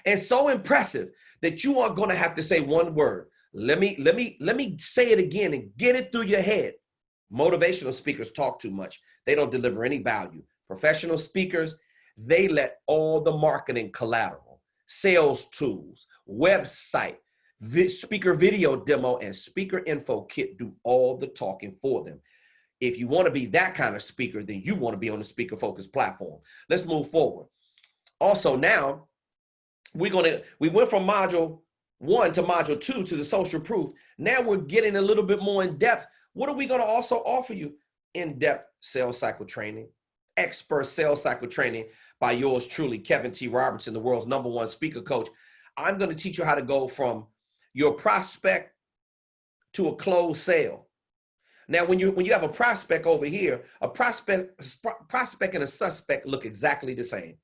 and so impressive that you are going to have to say one word. Let me say it again and get it through your head. Motivational speakers talk too much. They don't deliver any value. Professional speakers, they let all the marketing collateral, sales tools, website, speaker video demo, and speaker info kit do all the talking for them. If you want to be that kind of speaker, then you want to be on the speaker focused platform. Let's move forward. Also, now we went from module 1 to module 2 to the social proof. Now we're getting a little bit more in depth. What are we going to also offer you? In-depth sales cycle training, expert sales cycle training by yours truly, Kevin T. Robertson, the world's #1 speaker coach. I'm going to teach you how to go from your prospect to a closed sale. Now, when you have a prospect over here, a prospect and a suspect look exactly the same.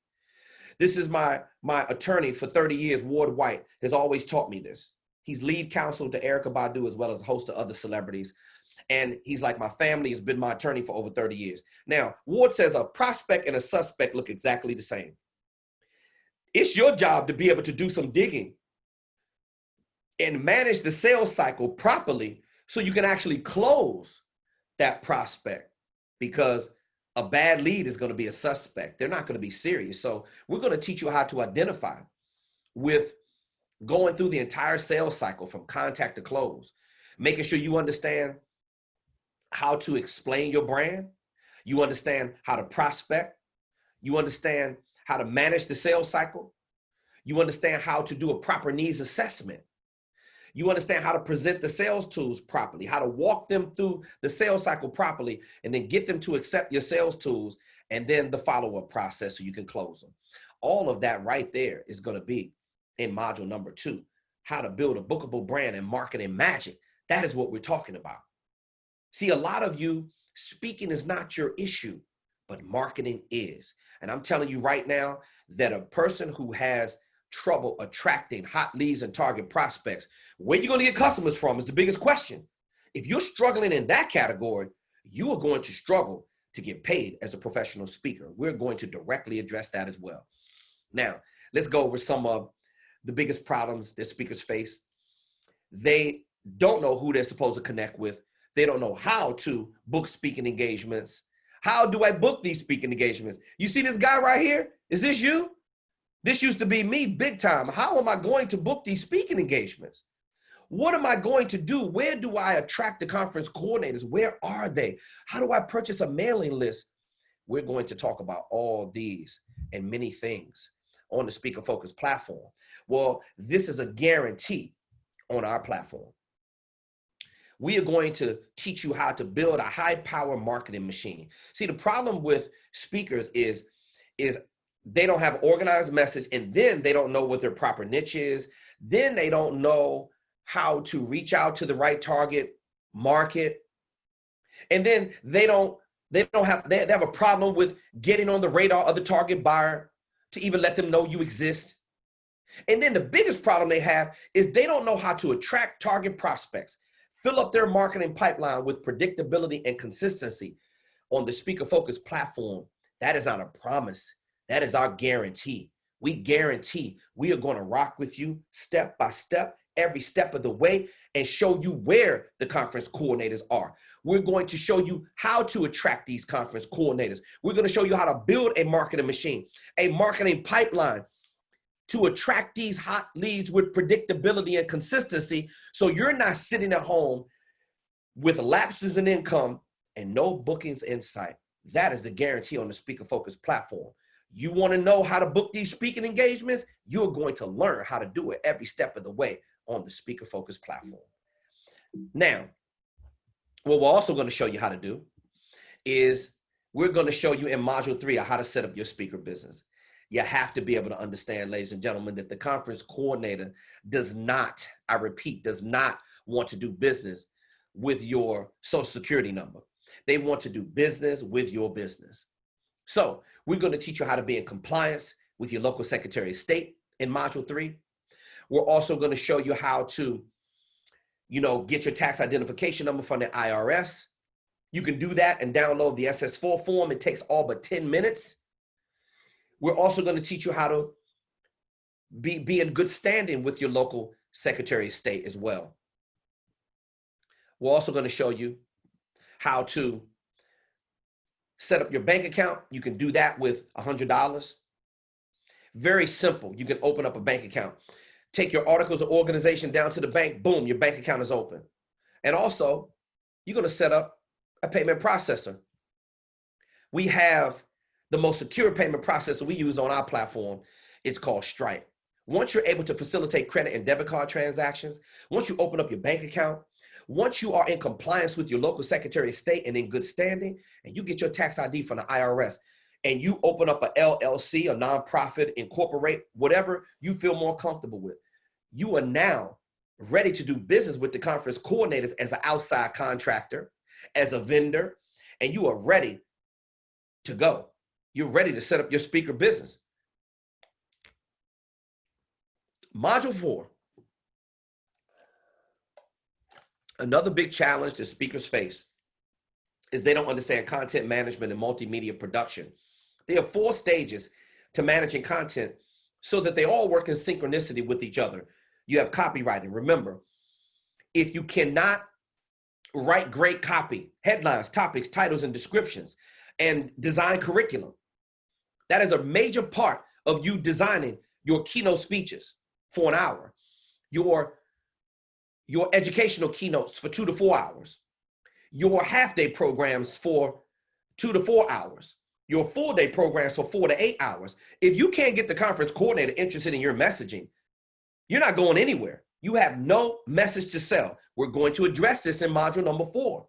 This is my attorney for 30 years, Ward White, has always taught me this. He's lead counsel to Erykah Badu as well as a host of other celebrities. And he's like, my family has been my attorney for over 30 years. Now, Ward says a prospect and a suspect look exactly the same. It's your job to be able to do some digging and manage the sales cycle properly so you can actually close that prospect, because a bad lead is going to be a suspect. They're not going to be serious. So we're going to teach you how to identify with going through the entire sales cycle from contact to close, making sure you understand how to explain your brand. You understand how to prospect. You understand how to manage the sales cycle. You understand how to do a proper needs assessment. You understand how to present the sales tools properly, how to walk them through the sales cycle properly, and then get them to accept your sales tools, and then the follow-up process so you can close them. All of that right there is going to be in module number 2, how to build a bookable brand and marketing magic. That is what we're talking about. See, a lot of you, speaking is not your issue, but marketing is. And I'm telling you right now that a person who has trouble attracting hot leads and target prospects, where you're going to get customers from is the biggest question. If you're struggling in that category, you are going to struggle to get paid as a professional speaker. We're going to directly address that as well. Now, let's go over some of the biggest problems that speakers face. They don't know who they're supposed to connect with. They don't know how to book speaking engagements. How do I book these speaking engagements? You see this guy right here? Is this you? This used to be me big time. How am I going to book these speaking engagements? What am I going to do? Where do I attract the conference coordinators? Where are they? How do I purchase a mailing list? We're going to talk about all these and many things on the Speaker Focus platform. Well, this is a guarantee on our platform. We are going to teach you how to build a high-power marketing machine. See, the problem with speakers is they don't have organized message, and then they don't know what their proper niche is. Then they don't know how to reach out to the right target market. And then they have a problem with getting on the radar of the target buyer to even let them know you exist. And then the biggest problem they have is they don't know how to attract target prospects, fill up their marketing pipeline with predictability and consistency. On the Speaker Focus platform, that is not a promise. That is our guarantee. We guarantee we are going to rock with you step by step, every step of the way, and show you where the conference coordinators are. We're going to show you how to attract these conference coordinators. We're going to show you how to build a marketing machine, a marketing pipeline to attract these hot leads with predictability and consistency, so you're not sitting at home with lapses in income and no bookings in sight. That is the guarantee on the Speaker Focus platform. You want to know how to book these speaking engagements? You're going to learn how to do it every step of the way on the Speaker Focus platform. Now, what we're also going to show you how to do is we're going to show you in module 3 how to set up your speaker business. You have to be able to understand, ladies and gentlemen, that the conference coordinator does not, I repeat, does not want to do business with your social security number. They want to do business with your business. So we're going to teach you how to be in compliance with your local Secretary of State in module 3. We're also going to show you how to, get your tax identification number from the IRS. You can do that and download the SS4 form. It takes all but 10 minutes. We're also going to teach you how to be in good standing with your local Secretary of State as well. We're also going to show you how to set up your bank account. You can do that with $100. Very simple. You can open up a bank account. Take your articles of organization down to the bank. Boom, your bank account is open. And also, you're going to set up a payment processor. We have the most secure payment processor we use on our platform. It's called Stripe. Once you're able to facilitate credit and debit card transactions, once you open up your bank account, once you are in compliance with your local Secretary of State and in good standing, and you get your tax ID from the IRS, and you open up a LLC, a nonprofit, incorporate, whatever you feel more comfortable with, you are now ready to do business with the conference coordinators as an outside contractor, as a vendor, and you are ready to go. You're ready to set up your speaker business. Module 4. Another big challenge that speakers face is they don't understand content management and multimedia production. There are 4 stages to managing content so that they all work in synchronicity with each other. You have copywriting. Remember, if you cannot write great copy, headlines, topics, titles, and descriptions, and design curriculum, that is a major part of you designing your keynote speeches for an hour, your educational keynotes for 2 to 4 hours, your half-day programs for 2 to 4 hours, your full-day programs for 4 to 8 hours. If you can't get the conference coordinator interested in your messaging, you're not going anywhere. You have no message to sell. We're going to address this in module number 4.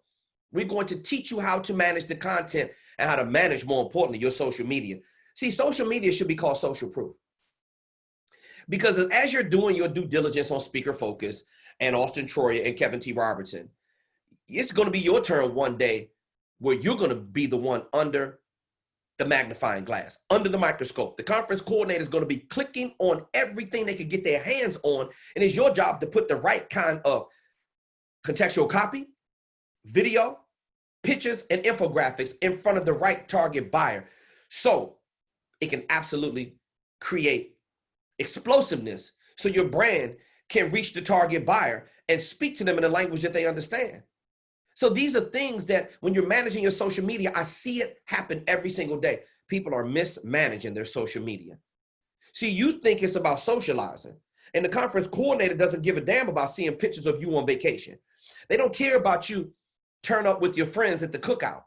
We're going to teach you how to manage the content and how to manage, more importantly, your social media. See, social media should be called social proof. Because as you're doing your due diligence on Speaker Focus and Austin Troyer and Kevin T. Robertson, it's going to be your turn one day where you're going to be the one under the magnifying glass, under the microscope. The conference coordinator is going to be clicking on everything they can get their hands on, and it's your job to put the right kind of contextual copy, video, pictures, and infographics in front of the right target buyer so it can absolutely create explosiveness so your brand can reach the target buyer and speak to them in a language that they understand. So these are things that when you're managing your social media, I see it happen every single day. People are mismanaging their social media. See, you think it's about socializing, and the conference coordinator doesn't give a damn about seeing pictures of you on vacation. They don't care about you turn up with your friends at the cookout.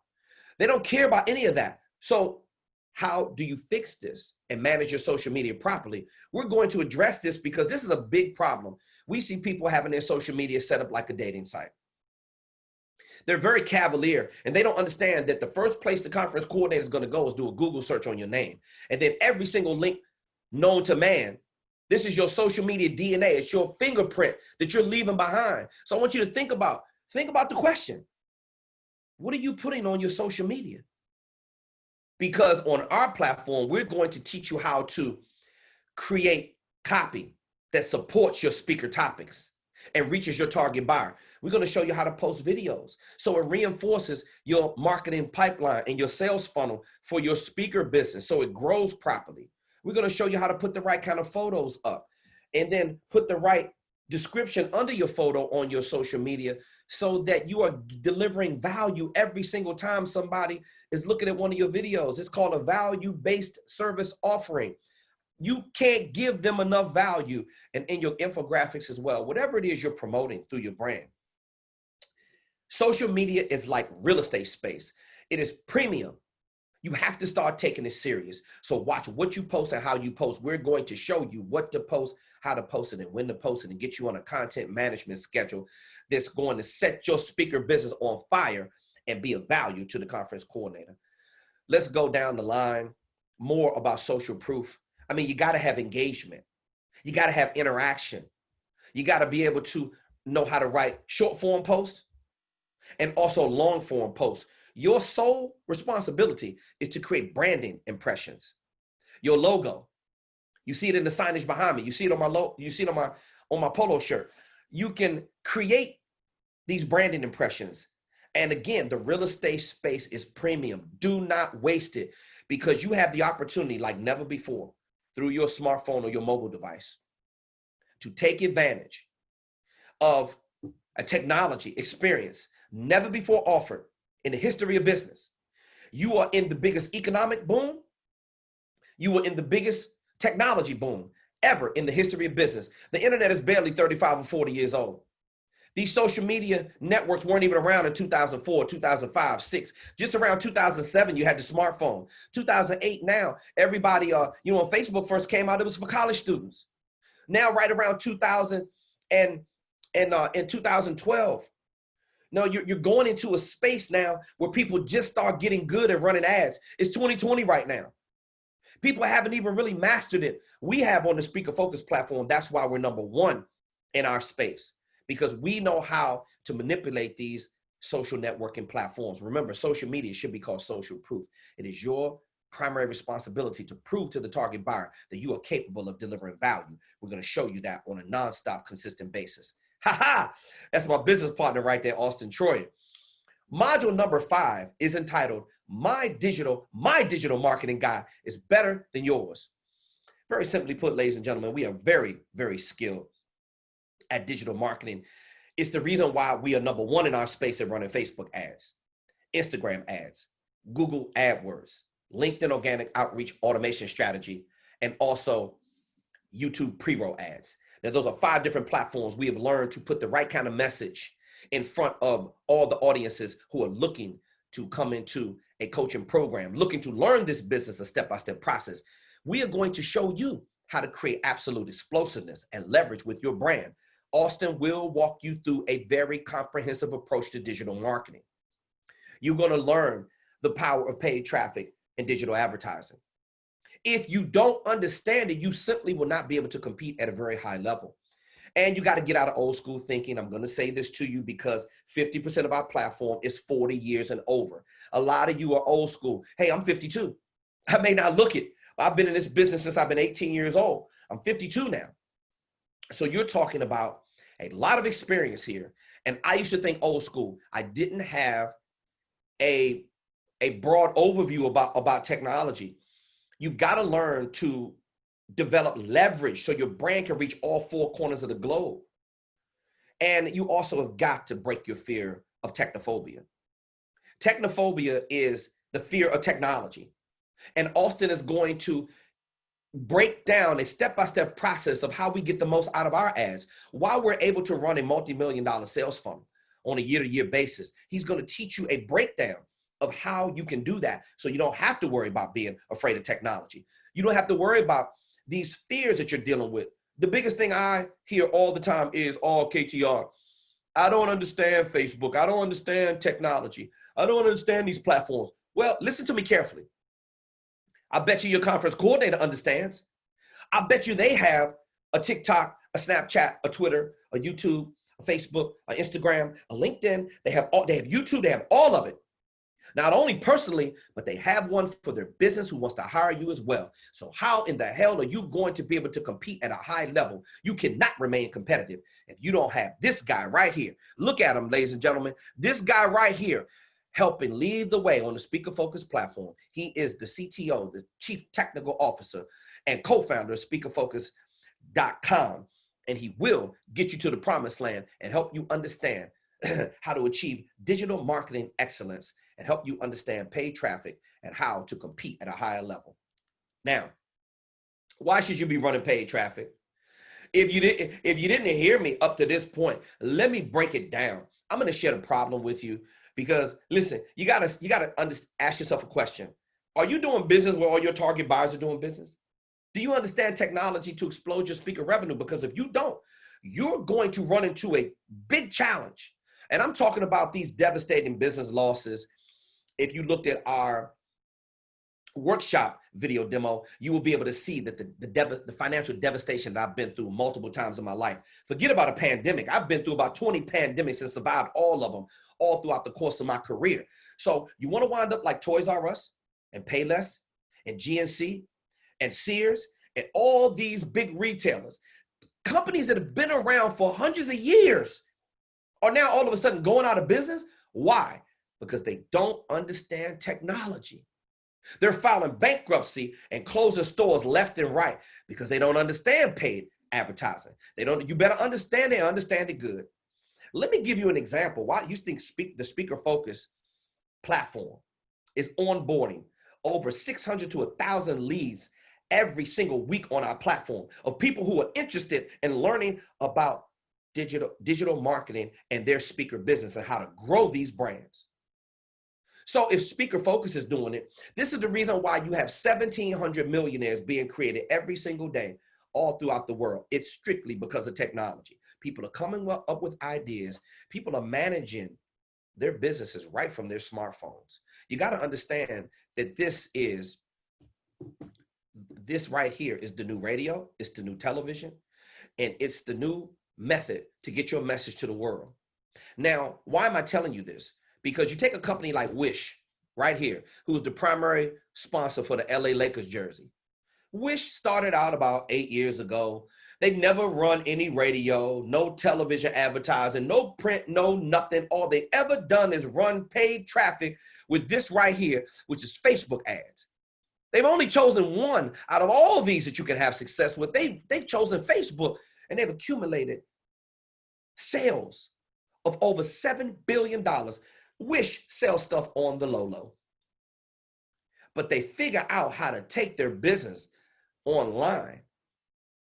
They don't care about any of that. So how do you fix this and manage your social media properly? We're going to address this because this is a big problem. We see people having their social media set up like a dating site. They're very cavalier, and they don't understand that the first place the conference coordinator is going to go is do a Google search on your name. And then every single link known to man, this is your social media DNA. It's your fingerprint that you're leaving behind. So I want you to think about the question. What are you putting on your social media? Because on our platform, we're going to teach you how to create copy that supports your speaker topics and reaches your target buyer. We're going to show you how to post videos so it reinforces your marketing pipeline and your sales funnel for your speaker business so it grows properly. We're going to show you how to put the right kind of photos up and then put the right description under your photo on your social media so that you are delivering value every single time somebody is looking at one of your videos. It's called a value-based service offering. You can't give them enough value, and in your infographics as well, whatever it is you're promoting through your brand. Social media is like real estate space. It is premium. You have to start taking it serious. So watch what you post and how you post. We're going to show you what to post, how to post it, and when to post it, and get you on a content management schedule that's going to set your speaker business on fire and be of value to the conference coordinator. Let's go down the line more about social proof. I mean, you got to have engagement. You got to have interaction. You got to be able to know how to write short form posts and also long form posts. Your sole responsibility is to create branding impressions. Your logo, you see it in the signage behind me. You see it on my polo shirt. You can create these branding impressions. And again, the real estate space is premium. Do not waste it because you have the opportunity like never before through your smartphone or your mobile device to take advantage of a technology experience never before offered in the history of business. You are in the biggest economic boom. You are in the biggest technology boom ever in the history of business. The internet is barely 35 or 40 years old. These social media networks weren't even around in 2004, 2005, 6. Just around 2007, you had the smartphone. 2008, now everybody, when Facebook first came out, it was for college students. Now, right around 2000 and in 2012, no, you're going into a space now where people just start getting good at running ads. It's 2020 right now. People haven't even really mastered it. We have on the Speaker Focus platform. That's why we're number one in our space, because we know how to manipulate these social networking platforms. Remember, social media should be called social proof. It is your primary responsibility to prove to the target buyer that you are capable of delivering value. We're going to show you that on a nonstop, consistent basis. That's my business partner right there, Austin Troyer. Module number 5 is entitled, My Digital Marketing Guide is Better Than Yours. Very simply put, ladies and gentlemen, we are very, very skilled at digital marketing. It's the reason why we are number one in our space at running Facebook ads, Instagram ads, Google AdWords, LinkedIn organic outreach automation strategy, and also YouTube pre-roll ads. Now, those are 5 different platforms we have learned to put the right kind of message in front of all the audiences who are looking to come into a coaching program, looking to learn this business, a step-by-step process. We are going to show you how to create absolute explosiveness and leverage with your brand. Austin will walk you through a very comprehensive approach to digital marketing. You're going to learn the power of paid traffic and digital advertising. If you don't understand it, you simply will not be able to compete at a very high level. And you got to get out of old school thinking. I'm going to say this to you because 50% of our platform is 40 years and over. A lot of you are old school. Hey, I'm 52. I may not look it. I've been in this business since I've been 18 years old. I'm 52 now. So you're talking about a lot of experience here. And I used to think old school. I didn't have a broad overview about technology. You've got to learn to develop leverage so your brand can reach all four corners of the globe. And you also have got to break your fear of technophobia. Technophobia is the fear of technology. And Austin is going to break down a step-by-step process of how we get the most out of our ads, while we're able to run a multi-million-dollar sales funnel on a year-to-year basis. He's going to teach you a breakdown of how you can do that, so you don't have to worry about being afraid of technology. You don't have to worry about these fears that you're dealing with. The biggest thing I hear all the time is, oh, KTR, I don't understand Facebook. I don't understand technology. I don't understand these platforms. Well, listen to me carefully. I bet you your conference coordinator understands. I bet you they have a TikTok, a Snapchat, a Twitter, a YouTube, a Facebook, a Instagram, a LinkedIn. They have YouTube. They have all of it. Not only personally, but they have one for their business who wants to hire you as well. So how in the hell are you going to be able to compete at a high level? You cannot remain competitive if you don't have this guy right here. Look at him, ladies and gentlemen. This guy right here, helping lead the way on the Speaker Focus platform. He is the CTO, the Chief Technical Officer, and co-founder of SpeakerFocus.com. And he will get you to the promised land and help you understand how to achieve digital marketing excellence and help you understand paid traffic and how to compete at a higher level. Now, why should you be running paid traffic? If you didn't hear me up to this point, let me break it down. I'm going to share the problem with you because, listen, you gotta ask yourself a question. Are you doing business where all your target buyers are doing business? Do you understand technology to explode your speaker revenue? Because if you don't, you're going to run into a big challenge. And I'm talking about these devastating business losses. If you looked at our workshop video demo, you will be able to see that the financial devastation that I've been through multiple times in my life. Forget about a pandemic. I've been through about 20 pandemics and survived all of them, all throughout the course of my career. So you want to wind up like Toys R Us and Payless and GNC and Sears and all these big retailers, companies that have been around for hundreds of years, are now all of a sudden going out of business. Why? Because they don't understand technology. They're filing bankruptcy and closing stores left and right because they don't understand paid advertising. You better understand it, understand it good. Let me give you an example. Why you think the Speaker Focus platform is onboarding over 600 to 1,000 leads every single week on our platform of people who are interested in learning about digital marketing and their speaker business and how to grow these brands. So if Speaker Focus is doing it, this is the reason why you have 1,700 millionaires being created every single day all throughout the world. It's strictly because of technology. People are coming up with ideas. People are managing their businesses right from their smartphones. You got to understand that this right here is the new radio, it's the new television, and it's the new method to get your message to the world. Now, why am I telling you this? Because you take a company like Wish right here, who's the primary sponsor for the LA Lakers jersey. Wish started out about 8 years ago. They've never run any radio, no television advertising, no print, no nothing. All they ever done is run paid traffic with this right here, which is Facebook ads. They've only chosen one out of all of these that you can have success with. They've chosen Facebook, and they've accumulated sales of over $7 billion. Wish sells stuff on the low. But they figure out how to take their business online.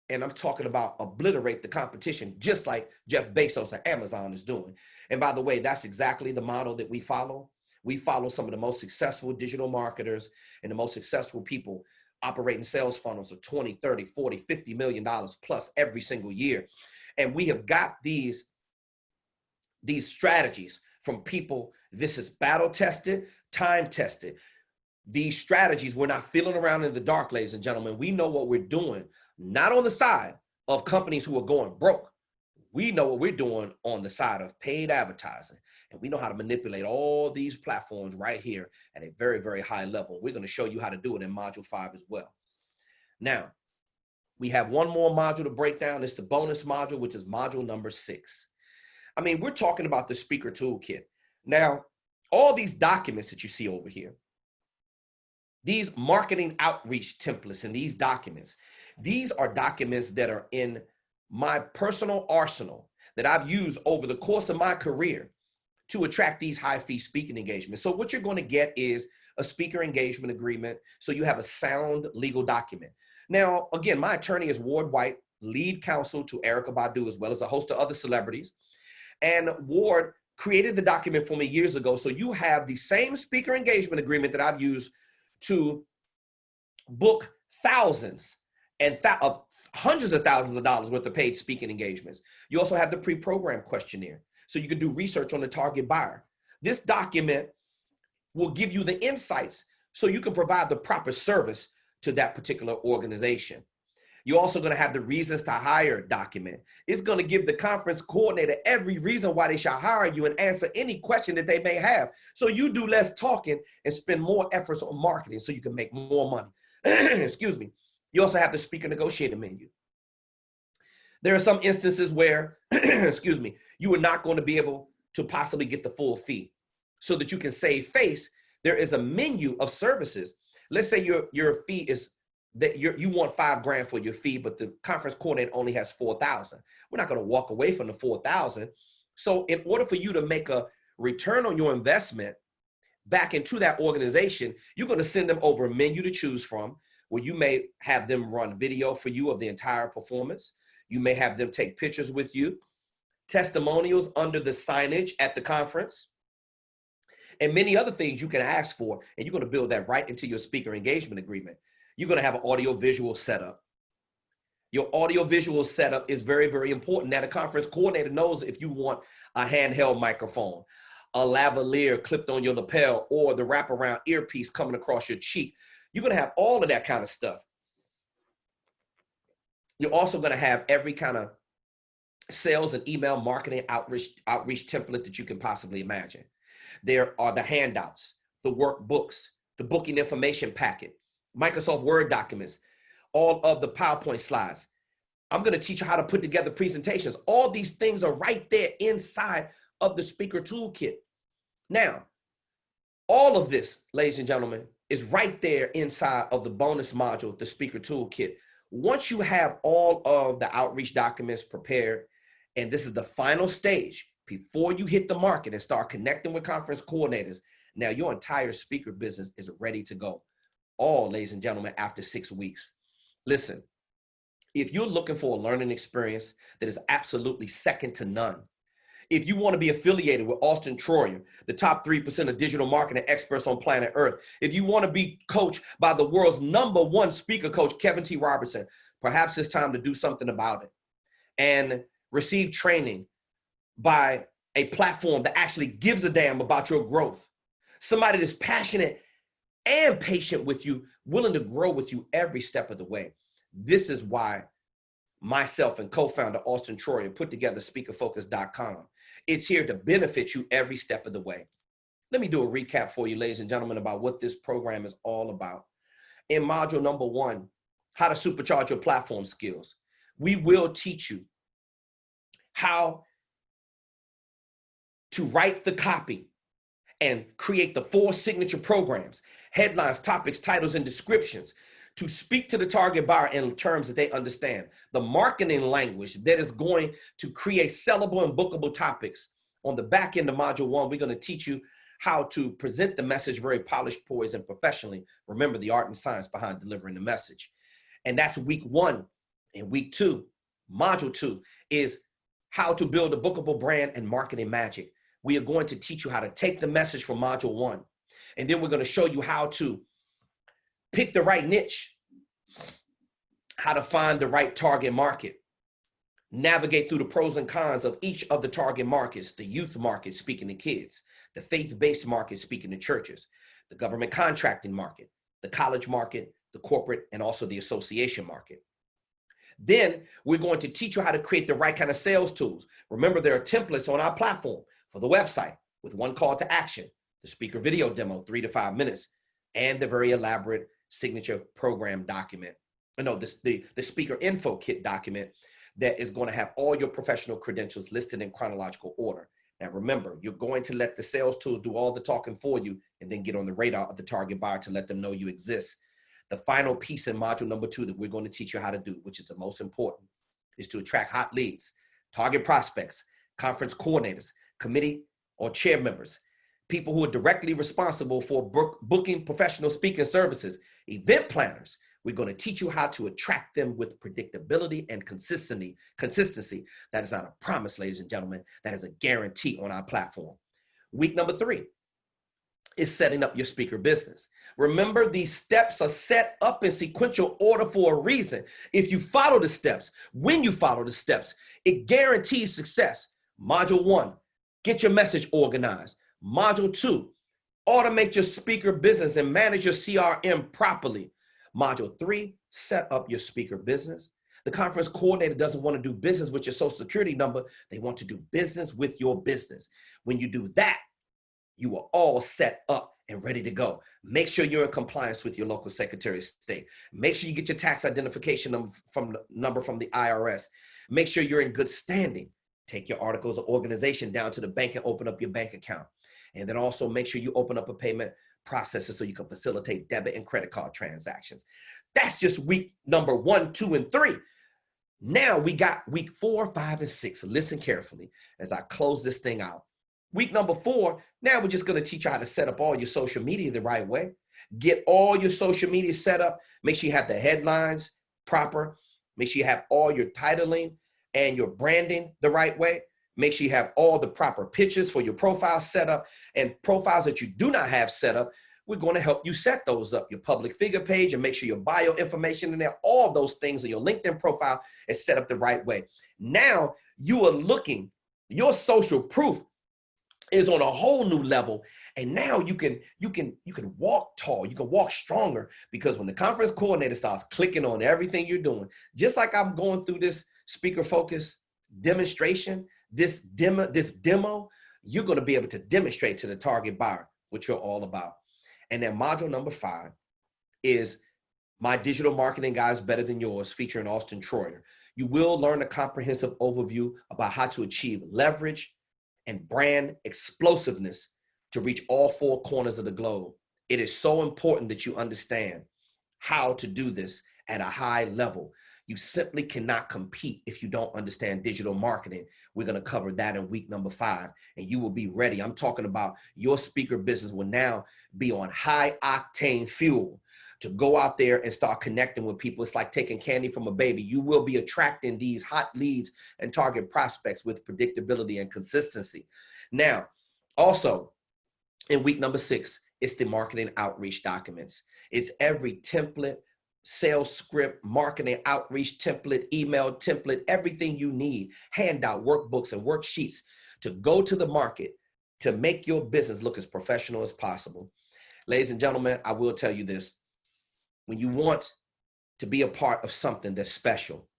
And I'm talking about obliterate the competition, just like Jeff Bezos and Amazon is doing. And by the way, that's exactly the model that we follow. We follow some of the most successful digital marketers and the most successful people operating sales funnels of 20, 30, 40, $50 million plus every single year. And we have got these strategies from people. This is battle tested, time tested. These strategies, we're not feeling around in the dark, ladies and gentlemen. We know what we're doing, not on the side of companies who are going broke. We know what we're doing on the side of paid advertising. And we know how to manipulate all these platforms right here at a very, very high level. We're going to show you how to do it in Module 5 as well. Now, we have one more module to break down. It's the bonus module, which is module number 6. I mean, we're talking about the speaker toolkit. Now, all these documents that you see over here, these marketing outreach templates and these documents, These are documents that are in my personal arsenal that I've used over the course of my career to attract these high fee speaking engagements. So what you're going to get is a speaker engagement agreement. So you have a sound legal document. Now, again, my attorney is Ward White, lead counsel to Erykah Badu, as well as a host of other celebrities. And Ward created the document for me years ago. So you have the same speaker engagement agreement that I've used to book thousands and hundreds of thousands of dollars worth of paid speaking engagements. You also have the pre-programmed questionnaire, so you can do research on the target buyer. This document will give you the insights so you can provide the proper service to that particular organization. You're also going to have the reasons to hire document. It's going to give the conference coordinator every reason why they should hire you and answer any question that they may have. So you do less talking and spend more efforts on marketing so you can make more money. Excuse me. You also have the speaker negotiator menu. There are some instances where, excuse me, you are not going to be able to possibly get the full fee. So that you can save face, there is a menu of services. Let's say your fee is that you want $5,000 for your fee, but the conference coordinator only has 4,000. We're not going to walk away from the 4,000. So in order for you to make a return on your investment back into that organization, you're going to send them over a menu to choose from, where you may have them run video for you of the entire performance. You may have them take pictures with you, testimonials under the signage at the conference, and many other things you can ask for. And you're going to build that right into your speaker engagement agreement. You're going to have an audio-visual setup. Your audio-visual setup is very, very important. Now, the conference coordinator knows if you want a handheld microphone, a lavalier clipped on your lapel, or the wraparound earpiece coming across your cheek. You're going to have all of that kind of stuff. You're also going to have every kind of sales and email marketing outreach template that you can possibly imagine. There are the handouts, the workbooks, the booking information packet, Microsoft Word documents, all of the PowerPoint slides. I'm going to teach you how to put together presentations. All these things are right there inside of the speaker toolkit. Now, all of this, ladies and gentlemen, is right there inside of the bonus module, the speaker toolkit. Once you have all of the outreach documents prepared, and this is the final stage before you hit the market and start connecting with conference coordinators, now your entire speaker business is ready to go. All, ladies and gentlemen, after 6 weeks. Listen, if you're looking for a learning experience that is absolutely second to none, if you want to be affiliated with Austin Troyer, the top 3% of digital marketing experts on planet Earth, if you want to be coached by the world's #1 speaker coach, Kevin T. Robertson, perhaps it's time to do something about it and receive training by a platform that actually gives a damn about your growth. Somebody that's passionate and patient with you, willing to grow with you every step of the way. This is why myself and co-founder Austin Troyer put together speakerfocus.com. It's here to benefit you every step of the way. Let me do a recap for you, ladies and gentlemen, about what this program is all about. In module number 1, how to supercharge your platform skills, we will teach you how to write the copy and create the 4 signature programs, headlines, topics, titles, and descriptions to speak to the target buyer in terms that they understand. The marketing language that is going to create sellable and bookable topics. On the back end of module 1, we're going to teach you how to present the message very polished, poised, and professionally. Remember the art and science behind delivering the message. And that's week 1. And week 2, module 2, is how to build a bookable brand and marketing magic. We are going to teach you how to take the message from module 1, and then we're going to show you how to pick the right niche, how to find the right target market, navigate through the pros and cons of each of the target markets, the youth market, speaking to kids, the faith-based market, speaking to churches, the government contracting market, the college market, the corporate, and also the association market. Then we're going to teach you how to create the right kind of sales tools. Remember, there are templates on our platform for the website with 1 call to action, the speaker video demo, 3 to 5 minutes, and the very elaborate signature program document. The speaker info kit document that is going to have all your professional credentials listed in chronological order. Now, remember, you're going to let the sales tools do all the talking for you and then get on the radar of the target buyer to let them know you exist. The final piece in module number 2 that we're going to teach you how to do, which is the most important, is to attract hot leads, target prospects, conference coordinators, committee or chair members, people who are directly responsible for booking professional speaking services, event planners. We're going to teach you how to attract them with predictability and consistency. That is not a promise, ladies and gentlemen. That is a guarantee on our platform. Week number 3 is setting up your speaker business. Remember, these steps are set up in sequential order for a reason. If you follow the steps, when you follow the steps, it guarantees success. Module 1, get your message organized. Module 2, automate your speaker business and manage your CRM properly. Module 3, set up your speaker business. The conference coordinator doesn't want to do business with your social security number. They want to do business with your business. When you do that, you are all set up and ready to go. Make sure you're in compliance with your local Secretary of State. Make sure you get your tax identification number from the IRS. Make sure you're in good standing. Take your articles of organization down to the bank and open up your bank account. And then also make sure you open up a payment processor so you can facilitate debit and credit card transactions. That's just week number 1, 2, and 3. Now we got week 4, 5, and 6. Listen carefully as I close this thing out. Week number 4, now we're just going to teach you how to set up all your social media the right way. Get all your social media set up. Make sure you have the headlines proper. Make sure you have all your titling and your branding the right way. Make sure you have all the proper pictures for your profile set up, and profiles that you do not have set up, we're going to help you set those up. Your public figure page, and make sure your bio information in there, all those things in your LinkedIn profile is set up the right way. Now you are looking, your social proof is on a whole new level. And now you can walk tall, you can walk stronger, because when the conference coordinator starts clicking on everything you're doing, just like I'm going through this speaker focus demonstration, this demo, you're going to be able to demonstrate to the target buyer what you're all about. And then module number 5 is My Digital Marketing Guide is Better Than Yours, featuring Austin Troyer. You will learn a comprehensive overview about how to achieve leverage and brand explosiveness to reach all 4 corners of the globe. It is so important that you understand how to do this at a high level. You simply cannot compete if you don't understand digital marketing. We're going to cover that in week number 5, and you will be ready. I'm talking about your speaker business will now be on high octane fuel to go out there and start connecting with people. It's like taking candy from a baby. You will be attracting these hot leads and target prospects with predictability and consistency. Now, also in week number 6, it's the marketing outreach documents. It's every template, sales script, marketing outreach template, email template, everything you need, handout, workbooks, and worksheets to go to the market to make your business look as professional as possible. Ladies and gentlemen, I will tell you this. When you want to be a part of something that's special,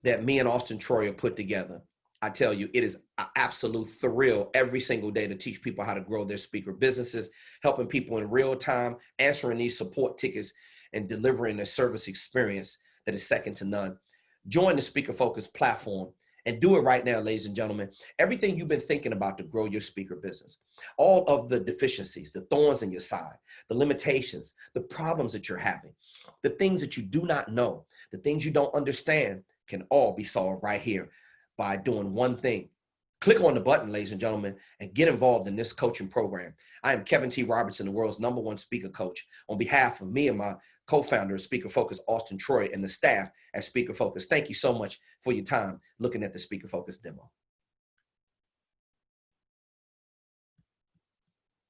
that me and Austin Troyer put together, I tell you, it is an absolute thrill every single day to teach people how to grow their speaker businesses, helping people in real time, answering these support tickets, and delivering a service experience that is second to none. Join the Speaker Focus platform and do it right now, ladies and gentlemen. Everything you've been thinking about to grow your speaker business, all of the deficiencies, the thorns in your side, the limitations, the problems that you're having, the things that you do not know, the things you don't understand, can all be solved right here by doing one thing. Click on the button, ladies and gentlemen, and get involved in this coaching program. I am Kevin T. Robertson, the world's #1 speaker coach. On behalf of me and my co-founder of Speaker Focus, Austin Troyer, and the staff at Speaker Focus, thank you so much for your time looking at the Speaker Focus demo.